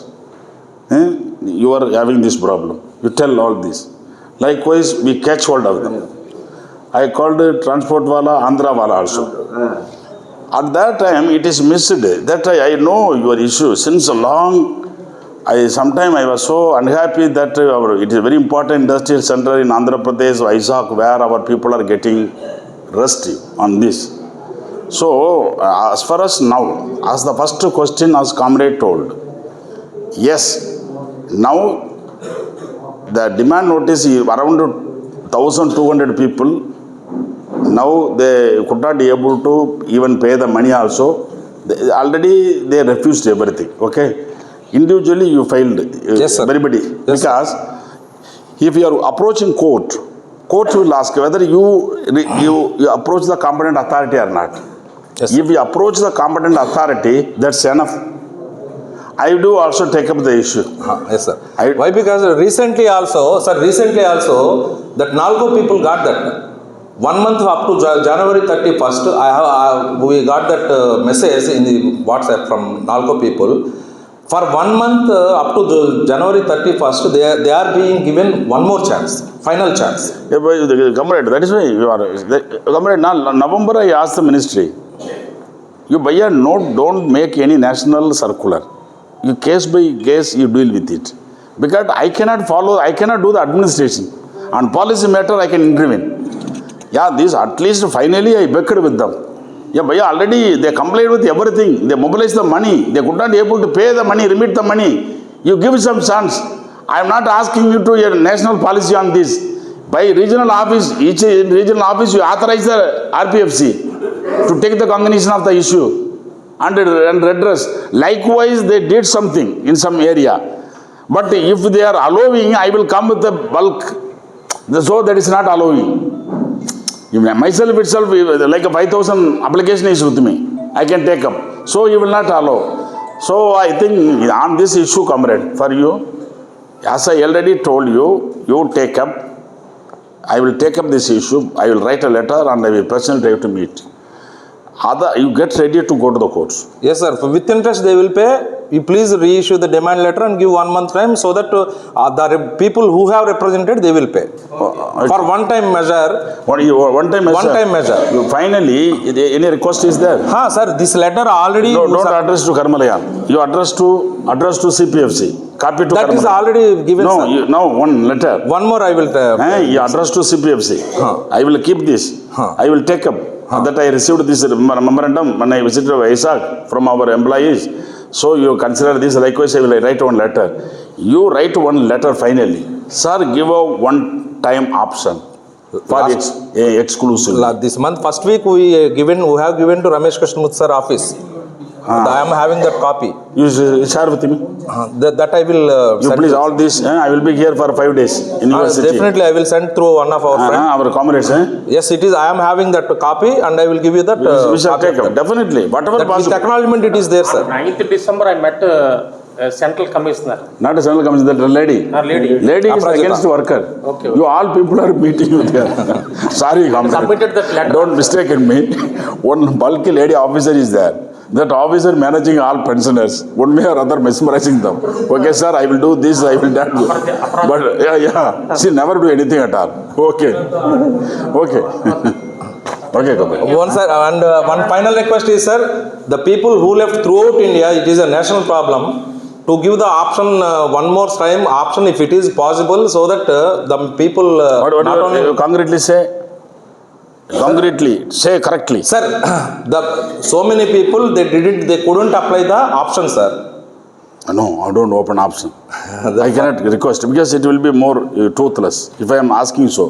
A: You are having this problem. You tell all this. Likewise, we catch hold of them. I called transport wala, Andhra wala also. At that time, it is missed. That I know your issue since a long. Sometime I was so unhappy that it is a very important industrial center in Andhra Pradesh, Vizag, where our people are getting rusty on this. So, as far as now, as the first question as comrade told, yes, now the demand notice is around 1,200 people. Now they could not be able to even pay the money also. Already they refused everything, okay? Individually you failed,
C: Yes, sir.
A: everybody.
C: Yes,
A: Because if you are approaching court will ask whether you approach the competent authority or not.
C: Yes,
A: If you approach the competent authority, that's enough. I do also take up the issue.
C: Yes, sir.
A: I-
C: Why? Because recently also, that Nalco people got that. 1 month up to January 31st, we got that message in the WhatsApp from Nalco people. For 1 month up to January 31st, they are being given one more chance, final chance.
A: Comrade, that is why you are. Comrade, now November I asked the ministry, you buy a note, don't make any national circular. You case by case, you deal with it. Because I cannot do the administration. On policy matter, I can intervene. Yeah, this at least finally I begged with them. Yeah, but already they complied with everything. They mobilized the money. They could not be able to pay the money, remit the money. You give some chance. I am not asking you to a national policy on this. By regional office, each regional office, you authorize the RPFC to take the cognizance of the issue and redress. Likewise, they did something in some area. But if they are allowing, I will come with the bulk. So that is not allowing. Myself itself, like a 5,000 application is with me. I can take up. So you will not allow. So I think on this issue, comrade, for you, as I already told you, you take up. I will take up this issue. I will write a letter and I will personally try to meet. You get ready to go to the courts.
C: Yes, sir. With interest they will pay.
D: you please reissue the demand letter and give 1 month time so that the people who have represented, they will pay. For one time measure,
A: One time measure.
D: One time measure.
A: Finally, any request is there?
D: sir, this letter already,
A: No, don't address to Karmalayan. You address to CPFC. Copy to
D: that is
A: Karmalayan.
D: already given,
A: No,
D: sir.
A: no, one letter.
D: One more I will,
A: You address to CPFC. I will keep this. I will take up. That I received this memorandum when I visited Isaac from our employees. So you consider this. Likewise, I will write one letter. You write one letter finally. Sir, give a one-time option for exclusive.
D: this month, first week, we have given to Ramesh Krishnamurthy sir office. I am having that copy.
A: You share with me.
D: That I will
A: You
D: send
A: please
D: you.
A: all this. I will be here for 5 days in your city.
D: Definitely, I will send through one of our friends.
A: Our comrades.
D: Yes, it is. I am having that copy and I will give you that.
A: We shall
D: copy
A: take
D: of
A: up.
D: that.
A: Definitely. Whatever
D: That with
A: possible.
D: acknowledgement, it is there, sir.
B: 9th December, I met Central Commissioner.
A: Not a central commission, that lady.
B: Lady.
A: Lady is
D: Aprajita.
A: against worker.
B: Okay.
A: You all people are meeting with her. Sorry, comrade.
B: Submitted that letter.
A: Don't mistake me. One bulky lady officer is there. That officer managing all pensioners. One way or other mesmerizing them. Okay, sir, I will do this, I will that. But yeah. She never do anything at all. Okay. Okay. Okay, comrade.
D: One, sir, and one final request is, sir, the people who left throughout India, it is a national problem. To give the option, one more time option if it is possible, so that the people
A: What
D: not only.
A: you concretely say? Concretely, say correctly.
D: Sir, so many people, they couldn't apply the option, sir.
A: No, I don't open option. I cannot request because it will be more toothless if I am asking so.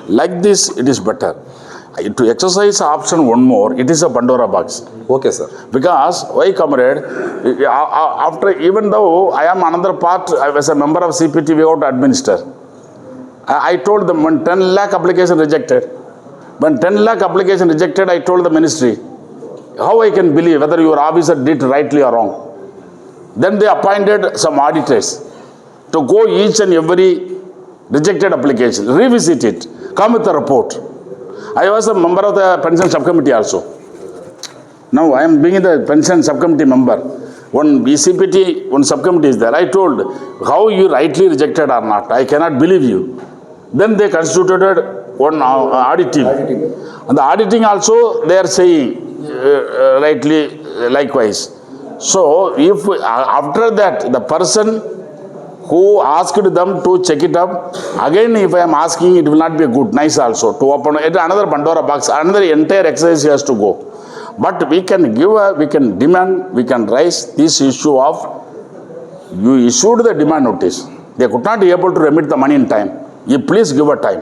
A: Like this, it is better. To exercise option one more, it is a Pandora box.
D: Okay, sir.
A: Because, why comrade, after, even though I am another part, I was a member of CPT, we have to administer. I told them when 10 lakh application rejected. When 10 lakh application rejected, I told the ministry, how I can believe whether your officer did rightly or wrong. Then they appointed some auditors to go each and every rejected application, revisit it, come with a report. I was a member of the pension subcommittee also. Now I am being the pension subcommittee member. One BCPT, one subcommittee is there. I told how you rightly rejected or not. I cannot believe you. Then they constituted one audit team. And the auditing also they are saying rightly likewise. So if after that the person who asked them to check it up, again if I am asking, it will not be good, nice also, to open another Pandora box, another entire exercise has to go. But we can give, we can demand, we can raise this issue of, you issued the demand notice, they could not be able to remit the money in time, you please give a time.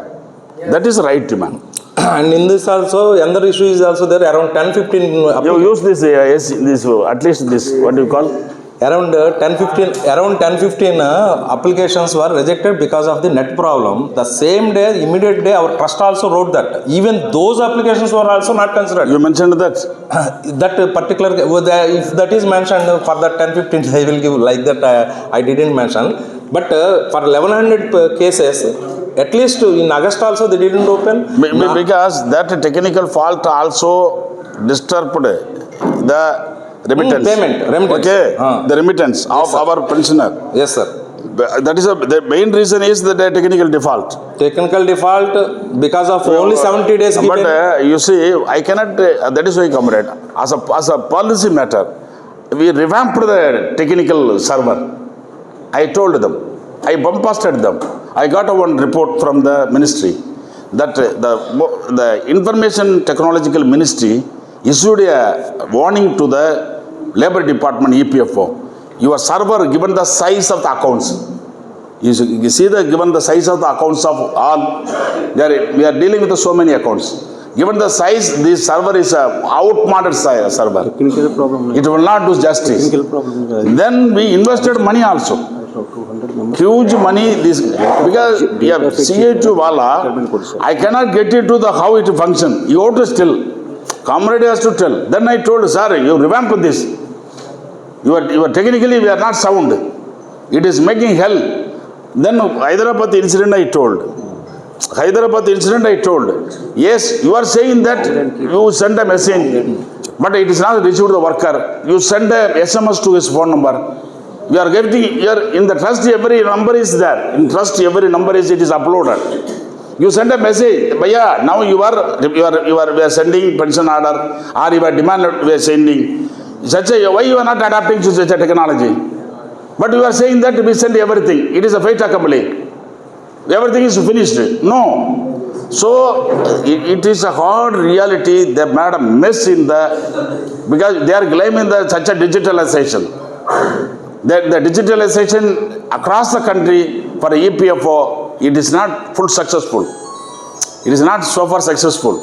A: That is right demand.
D: And in this also, another issue is also there, around 10-15
A: You use this, at least this, what do you call?
D: around 10-15 applications were rejected because of the net problem. The same day, immediate day, our trust also wrote that even those applications were also not considered.
A: You mentioned that.
D: That particular, if that is mentioned for that 10-15, I will give like that. I didn't mention, but for 1100 cases, at least in August also they didn't open.
A: Because that technical fault also disturbed the remittance.
D: Remittance.
A: Okay, the remittance of our pensioner.
D: Yes, sir.
A: That is the main reason is the technical default.
D: Technical default because of only 70 days given.
A: But you see, I cannot, that is why, comrade, as a policy matter, we revamped the technical server. I told them, I bombasted them. I got one report from the ministry that the Information Technological Ministry issued a warning to the Labor Department EPFO. Your server, given the size of the accounts, you see given the size of the accounts of all, we are dealing with so many accounts. Given the size, this server is a outmoded server.
E: Technical problem.
A: It will not do justice.
E: Technical problem.
A: Then we invested money also. Huge money, this because CA2 Wala, I cannot get into the how it function. You have to still, comrade has to tell. Then I told, sir, you revamp this. You are technically we are not sound. It is making hell. Then Hyderabad incident I told. Hyderabad incident I told. Yes, you are saying that you send a message, but it is not reached to the worker. You send a SMS to his phone number. You are getting, you are in the trust, every number is there. In trust, every number is, it is uploaded. You send a message, Bhaiya, now we are sending pension order, or you are demand we are sending. Why you are not adapting to such a technology? But you are saying that we send everything. It is a fait accompli. Everything is finished. No. So, it is a hard reality. They made a mess in the, because they are claiming such a digitalization. That the digitalization across the country for EPFO, it is not full successful. It is not so far successful.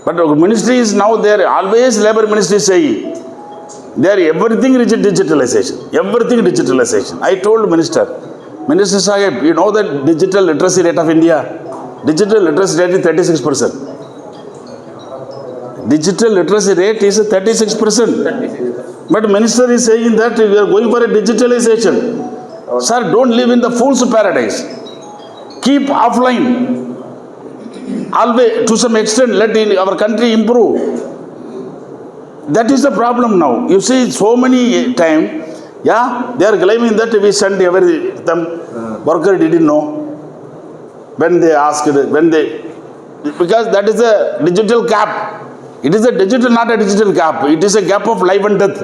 A: But the ministry is now there, always labor ministry is saying, there everything is digitalization. Everything digitalization. I told Minister Sahib, you know the digital literacy rate of India? Digital literacy rate is 36%. Digital literacy rate is 36%. But Minister is saying that we are going for a digitalization. Sir, don't live in the fool's paradise. Keep offline. Always, to some extent, let our country improve. That is the problem now. You see, so many times, yeah, they are claiming that we sent them worker didn't know. When they asked, because that is a digital gap. It is a digital, not a digital gap. It is a gap of life and death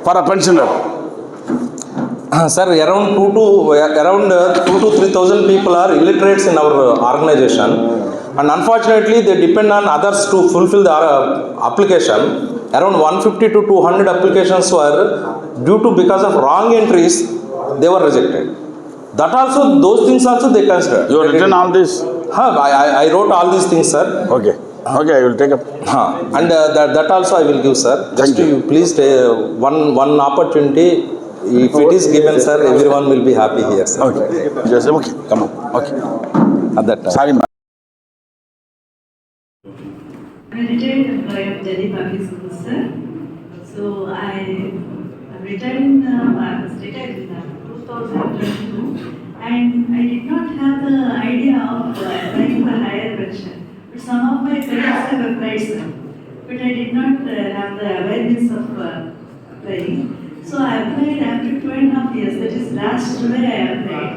A: for a pensioner.
D: Sir, around 2 to 3,000 people are illiterates in our organization, and unfortunately they depend on others to fulfill the application. Around 150 to 200 applications were because of wrong entries, they were rejected. That also, those things also they consider.
A: You have written all this?
D: I wrote all these things, sir.
A: Okay, I will take up.
D: And that also I will give, sir. Just you please one opportunity. If it is given, sir, everyone will be happy here, sir.
A: Okay, just okay, come on. Okay.
D: At that time.
A: Sorry, ma'am.
E: I'm a retired employee of Delhi Public Schools, sir. So I'm retired I was retired in 2022, and I did not have the idea of applying for higher pension. But some of my colleagues have applied, sir. But I did not have the awareness of applying. So I applied after 2.5 years, that is last July I applied.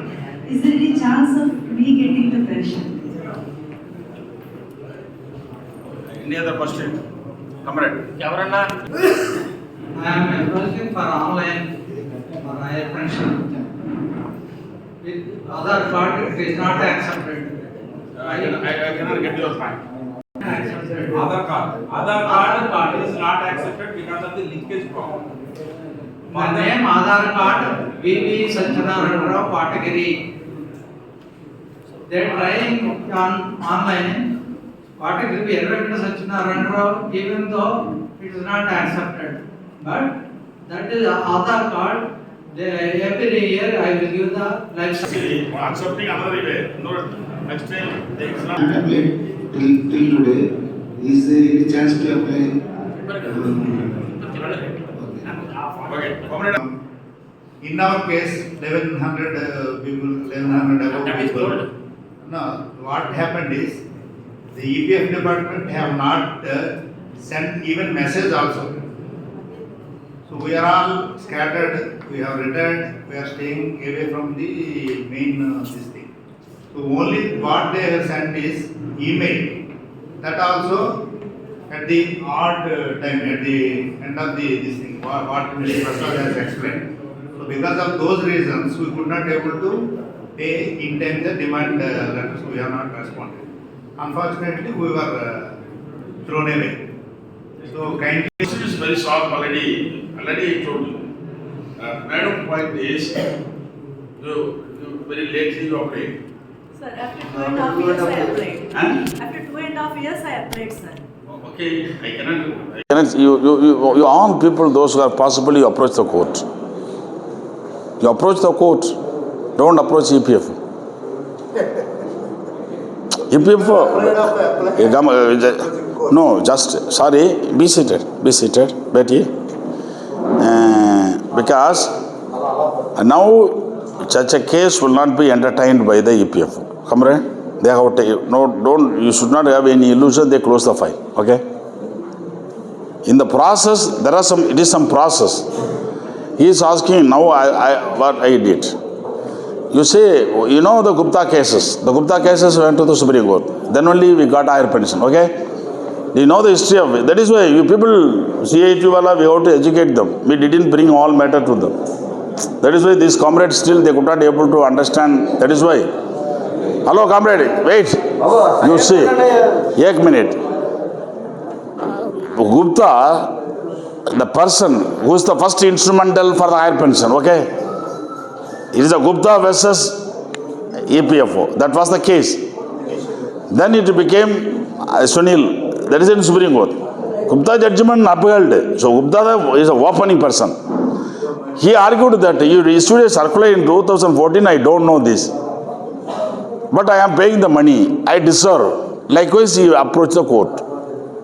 E: Is there any chance of me getting the pension?
A: Any other question? Comrade.
F: I am approaching for online for higher pension. With other card, it is not accepted.
A: I cannot get your point.
F: Accepted.
G: Other card is not accepted because of the linkage problem.
F: My name, Aadhaar card, VV Satyanarayana Rao category. They are trying on online. Category will be erected Satyanarayana Rao, even though it is not accepted. But that is Aadhaar card. Every year I will give the life.
A: Accepting another way. No, next time they
H: I applied till today. Is there any chance to apply?
A: Okay, comrade.
H: In our case, 1100 people, 1100 above people. No, what happened is the EPF department have not sent even message also. So we are all scattered. We have returned. We are staying away from the main this thing. So only what they have sent is email. That also at the odd time, at the end of this thing, what Mr. Prasad has explained. So because of those reasons, we could not able to pay in time the demand letters. We have not responded. Unfortunately, we were thrown away. So kindly.
A: This is very sharp already. Already I told you. Madam point is, you very lately you applied.
E: Sir, after 2.5 years I applied.
A: Huh?
E: After 2.5 years I applied, sir.
A: Okay, I cannot. You arm people, those who are possible, you approach the court. You approach the court. Don't approach EPF. EPF. No, just sorry. Be seated. Be seated, Betty. Because now such a case will not be entertained by the EPF. Comrade. They have you should not have any illusion, they close the file, okay? In the process, it is some process. He is asking, now what I did. You say, you know the Gupta cases. The Gupta cases went to the Supreme Court. Then only we got higher pension, okay? Do you know the history of it? That is why you people, CIT wala, we have to educate them. We didn't bring all matter to them. That is why these comrades still, they could not able to understand. That is why. Hello, comrade, wait. You see, 1 minute. Gupta, the person who is the first instrumental for the higher pension, okay? It is a Gupta versus EPFO. That was the case. Then it became Sunil. That is in Supreme Court. Gupta judgment upheld. So Gupta is a opening person. He argued that you issued a circular in 2014, I don't know this. But I am paying the money. I deserve. Likewise, he approached the court.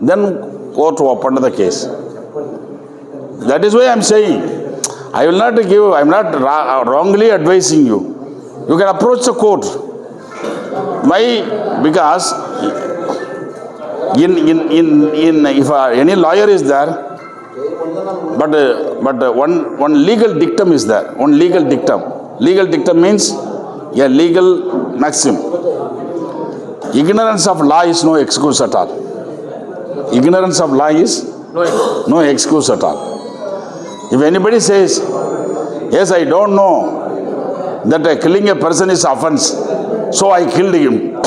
A: Then court opened the case. That is why I am saying, I will not give, I am not wrongly advising you. You can approach the court. Why? Because if any lawyer is there, but one legal dictum is there. One legal dictum. Legal dictum means a legal maxim. Ignorance of law is no excuse at all. Ignorance of law is no excuse at all. If anybody says, yes, I don't know that killing a person is offense, so I killed him.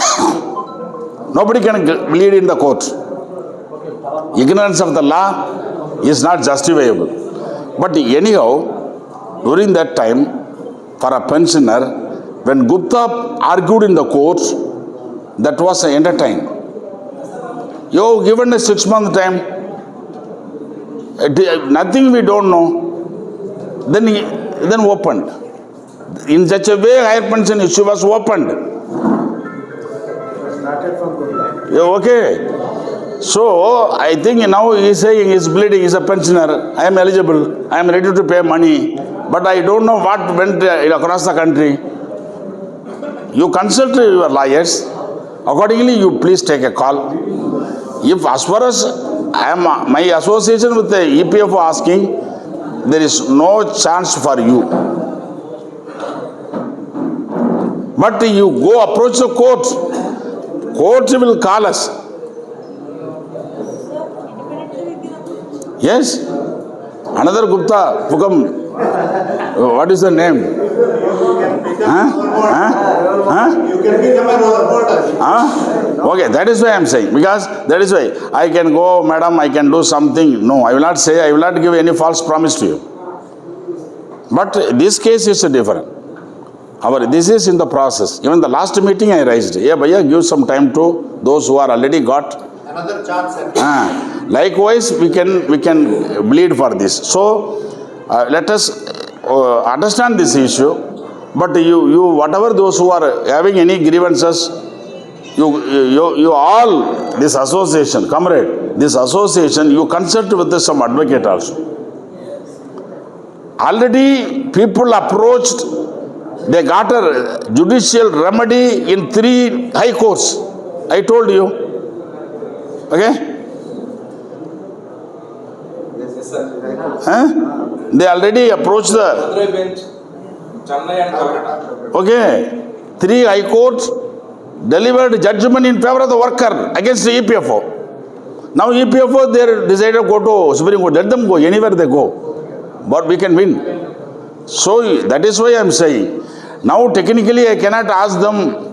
A: Nobody can plead in the court. Ignorance of the law is not justifiable. But anyhow, during that time, for a pensioner, when Gupta argued in the court, that was entertained. You have given a 6-month time. Nothing we don't know. Then opened. In such a way, higher pension issue was opened. Yeah, okay. So I think now he is saying he is bleeding, he is a pensioner. I am eligible. I am ready to pay money. But I don't know what went across the country. You consult your lawyers. Accordingly, you please take a call. If as far as my association with the EPFO asking, there is no chance for you. But you go approach the court. Court will call us. Yes? Another Gupta, Pukam. What is the name?
H: You can become a reporter.
A: Okay, that is why I am saying. Because that is why I can go, madam, I can do something. No, I will not say, I will not give any false promise to you. But this case is different. This is in the process. Even the last meeting I raised. Yeah, bhaiya, give some time to those who are already got.
H: Another chance.
A: Likewise, we can bleed for this. So, let us understand this issue. But you whatever those who are having any grievances, you all, this association, comrade, this association, you consult with some advocate also. Already people approached, they got a judicial remedy in 3 high courts. I told you. Okay?
D: Yes, sir.
A: They already approached the...
D: bench, Chennai and Calcutta.
A: Okay. 3 high courts delivered judgment in favor of the worker against the EPFO. Now EPFO, they decided to go to Supreme Court. Let them go, anywhere they go. But we can win. So that is why I am saying. Now technically I cannot ask them.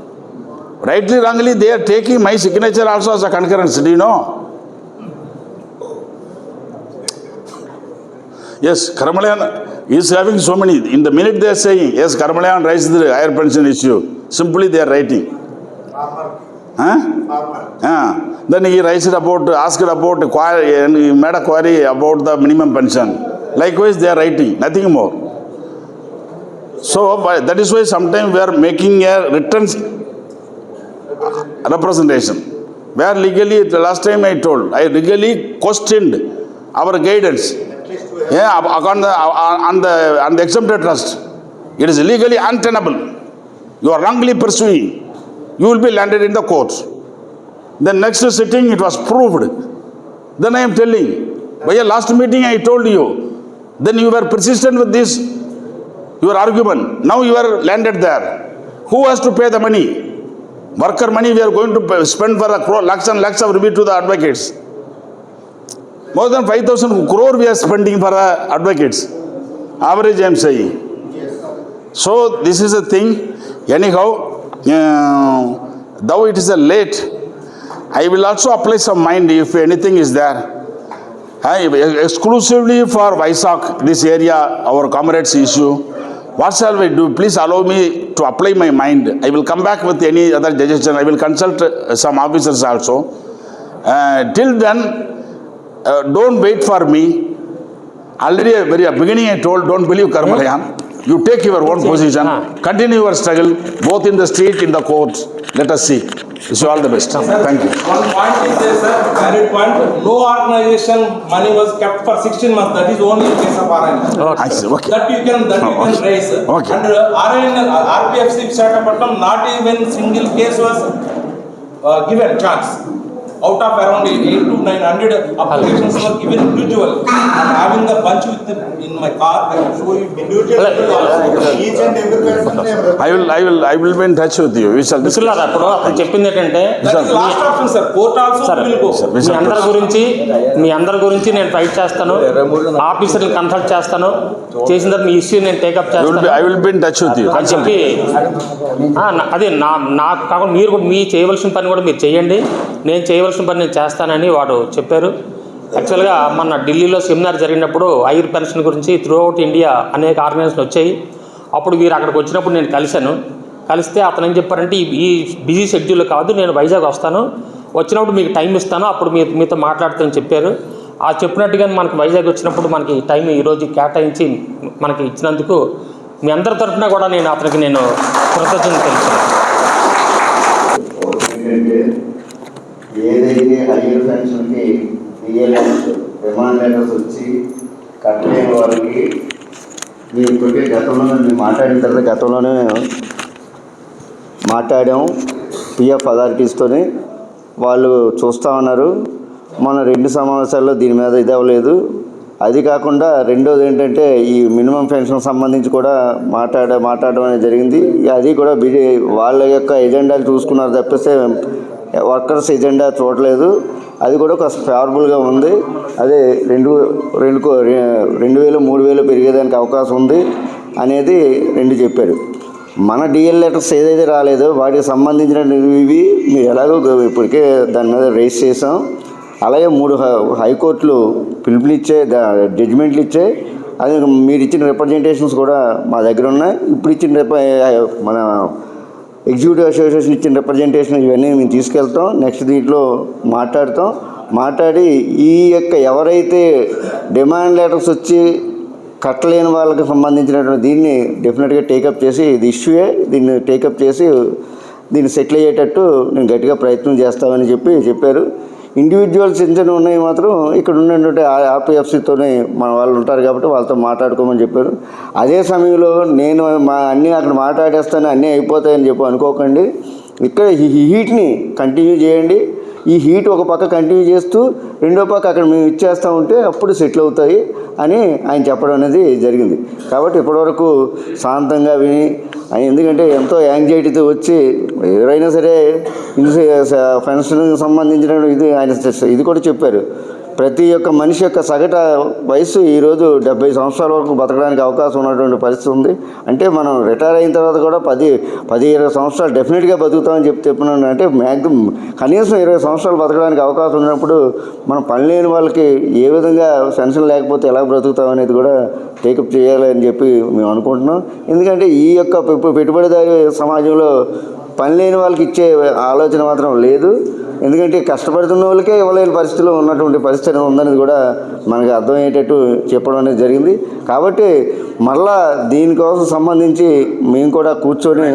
A: Rightly, wrongly, they are taking my signature also as a concurrence. Do you know? Yes, Karamalayan is having so many. In the minute they are saying, yes, Karamalayan raised the higher pension issue. Simply they are writing. Then he raised asked about, and he made a query about the minimum pension. Likewise, they are writing, nothing more. So that is why sometimes we are making a written representation. Where legally, the last time I told, I legally questioned our guidance. Yeah, on the exempted trust. It is legally untenable. You are wrongly pursuing. you will be landed in the court. The next sitting, it was proved. Then I am telling, by a last meeting I told you, then you were persistent with this, your argument. Now you are landed there. Who has to pay the money? Worker money we are going to spend for lakhs and lakhs of rupee to the advocates. More than 5,000 crore we are spending for advocates. Average I am saying. So this is a thing. Anyhow, though it is a late, I will also apply some mind if anything is there. Exclusively for Vizag, this area, our comrades issue. What shall we do? Please allow me to apply my mind. I will come back with any other suggestion. I will consult some officers also. Till then, don't wait for me. Already at the very beginning I told, don't believe Karmalayan. You take your own position. Continue your struggle, both in the street, in the court. Let us see. Wish you all the best. Thank you.
D: One point is there, sir, valid point. No organization money was kept for 16 months. That is only in case of RN.
A: I see. Okay.
D: That you can raise.
A: Okay.
D: And RPFC Visakhapatnam, not even single case was given chance. Out of around 800 to 900 applications were given individual. I'm having the bunch in my car. I will show you individual.
H: Each and every person.
A: I will be in touch with you. We shall discuss.
B: మిత్రులారా, అప్పుడు అతను చెప్పింది ఏంటంటే,
D: That is last option, sir. Court also
B: Sir,
D: will go.
B: మీ అందరి గురించి నేను fight చేస్తాను, ఆఫీసర్ని కన్సల్ట్ చేస్తాను, చేసిన తర్వాత మీ ఇష్యూ నేను టేకప్ చేస్తాను
A: I will be in touch with you.
B: అని చెప్పి, అదే నాకు కాకుండా మీరు కూడా మీ చేయవలసిన పని కూడా మీరు చేయండి, నేను చేయవలసిన పని నేను చేస్తానని వాడు చెప్పారు. యాక్చువల్గా మన ఢిల్లీలో సెమినార్ జరిగినప్పుడు ఐర్ పెన్షన్ గురించి త్రూ అవుట్ ఇండియా అనేక ఆర్గనైజేషన్ వచ్చాయి. అప్పుడు వీరు అక్కడికి వచ్చినప్పుడు నేను కలిస్తే అతను ఏం చెప్పారంటే, ఈ బిజీ షెడ్యూల్ కాదు, నేను వైజాగ్ వస్తాను, వచ్చినప్పుడు మీకు టైం ఇస్తాను, అప్పుడు మీతో మాట్లాడుతానని చెప్పారు. ఆ చెప్పినట్టుగా మనకి వైజాగ్ వచ్చినప్పుడు మనకి టైం ఈరోజు కేటాయించి మనకి ఇచ్చినందుకు మీ అందరి తరఫున కూడా నేను అతనికి కృతజ్ఞతలు తెలుసుకున్నాను.
I: ఏదైతే హైయర్ పెన్షన్కి డిమాండ్ లెటర్స్ వచ్చి కట్టలేని వారికి మేము ఇప్పటికే గతంలో మాట్లాడిన తర్వాత గతంలోనే మాట్లాడాము పిఎఫ్ అథారిటీస్తోని. వాళ్ళు చూస్తూ ఉన్నారు. మన 2 సమావేశాల్లో దీని మీద ఇది అవ్వలేదు. అది కాకుండా రెండోది ఏంటంటే, ఈ మినిమం పెన్షన్ సంబంధించి కూడా మాట్లాడడం అనేది జరిగింది. అది కూడా వాళ్ళ యొక్క ఎజెండాలు చూసుకున్నారు తప్పిస్తే వర్కర్స్ ఎజెండా చూడలేదు. అది కూడా ఒక ఫేవరబుల్గా ఉంది. అదే 2,000 3,000 పెరిగేదానికి అవకాశం ఉంది అనేది 2 చెప్పారు. మన డిఎల్ లెటర్స్ ఏదైతే రాలేదో వాటికి సంబంధించిన ఇవి మీరు ఎలాగో ఇప్పటికే దాని మీద రేస్ చేసాం. అలాగే 3 హైకోర్టులు పిలుపునిచ్చే జడ్జిమెంట్లు ఇచ్చాయి. అది మీరు ఇచ్చిన రిప్రజెంటేషన్స్ కూడా మా దగ్గర ఉన్నాయి. ఇప్పుడు ఇచ్చిన మన ఎగ్జిక్యూటివ్ అసోసియేషన్ ఇచ్చిన రిప్రజెంటేషన్ ఇవన్నీ మేము తీసుకెళ్తాం. నెక్స్ట్ దీంట్లో మాట్లాడి ఈ యొక్క ఎవరైతే డిమాండ్ లెటర్స్ వచ్చి కట్టలేని వాళ్ళకి సంబంధించినటువంటి దీన్ని డెఫినెట్గా టేకప్ చేసి, ఇది ఇష్యూయే, దీన్ని టేకప్ చేసి దీన్ని సెటిల్ అయ్యేటట్టు నేను గట్టిగా ప్రయత్నం చేస్తామని చెప్పారు. ఇండివిజువల్స్ ఇంజన్ ఉన్నాయి మాత్రం ఇక్కడ ఉన్నటువంటి ఆర్పిఎఫ్సితోనే మన వాళ్ళు ఉంటారు కాబట్టి వాళ్ళతో మాట్లాడుకోమని చెప్పారు. అదే సమయంలో నేను అన్నీ అక్కడ మాట్లాడేస్తాను, అన్నీ అయిపోతాయని అనుకోకండి. ఇక్కడ ఈ హీట్ని కంటిన్యూ చేయండి. ఈ హీట్ ఒక పక్క కంటిన్యూ చేస్తూ రెండో పక్క అక్కడ మేము ఇచ్చేస్తూ ఉంటే అప్పుడు సెటిల్ అవుతాయి అని ఆయన చెప్పడం అనేది జరిగింది. కాబట్టి ఇప్పటివరకు శాంతంగా విని, ఎందుకంటే ఎంతో యాంగ్జైటీతో వచ్చి ఎవరైనా సరే పెన్షన్కి సంబంధించిన ఇది కూడా చెప్పారు. ప్రతి ఒక్క మనిషి యొక్క సగటు వయసు ఈరోజు 70 సంవత్సరాల వరకు బతకడానికి అవకాశం ఉన్నటువంటి పరిస్థితి ఉంది. అంటే మనం రిటైర్ అయిన తర్వాత కూడా 10-20 సంవత్సరాలు డెఫినెట్గా బతుకుతామని చెప్పినాను. అంటే మ్యాక్సిమం కనీసం 20 సంవత్సరాలు బతకడానికి అవకాశం ఉన్నప్పుడు మనం పని లేని వాళ్ళకి ఏ విధంగా పెన్షన్ లేకపోతే ఎలా బ్రతుకుతాం అనేది కూడా టేకప్ చేయాలని చెప్పి మేము అనుకుంటున్నాం. ఎందుకంటే ఈ యొక్క పెట్టుబడిదారి సమాజంలో పని లేని వాళ్ళకి ఇచ్చే ఆలోచన మాత్రం లేదు. ఎందుకంటే కష్టపడుతున్న వాళ్ళకే ఇవ్వలేని పరిస్థితిలో ఉన్నటువంటి పరిస్థితి ఉందనేది కూడా మనకు అర్థమయ్యేటట్టు చెప్పడం అనేది జరిగింది. కాబట్టి మళ్ళా దీనికోసం సంబంధించి మేము కూడా కూర్చొని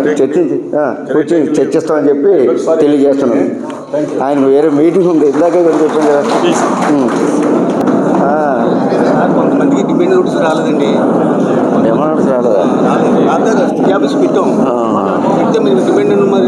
I: చర్చిస్తామని చెప్పి తెలియజేస్తున్నాం. ఆయన వేరే మీటింగ్ ఉంది, ఇందాకే కూడా చెప్పాను కదా.
J: కొంతమందికి డిమాండ్ నోటీస్ రాలేదండి.
I: డిమాండ్ నోటీస్ రాలేదా?
J: పెట్టాం. పెడితే మీరు డిమాండ్ మరి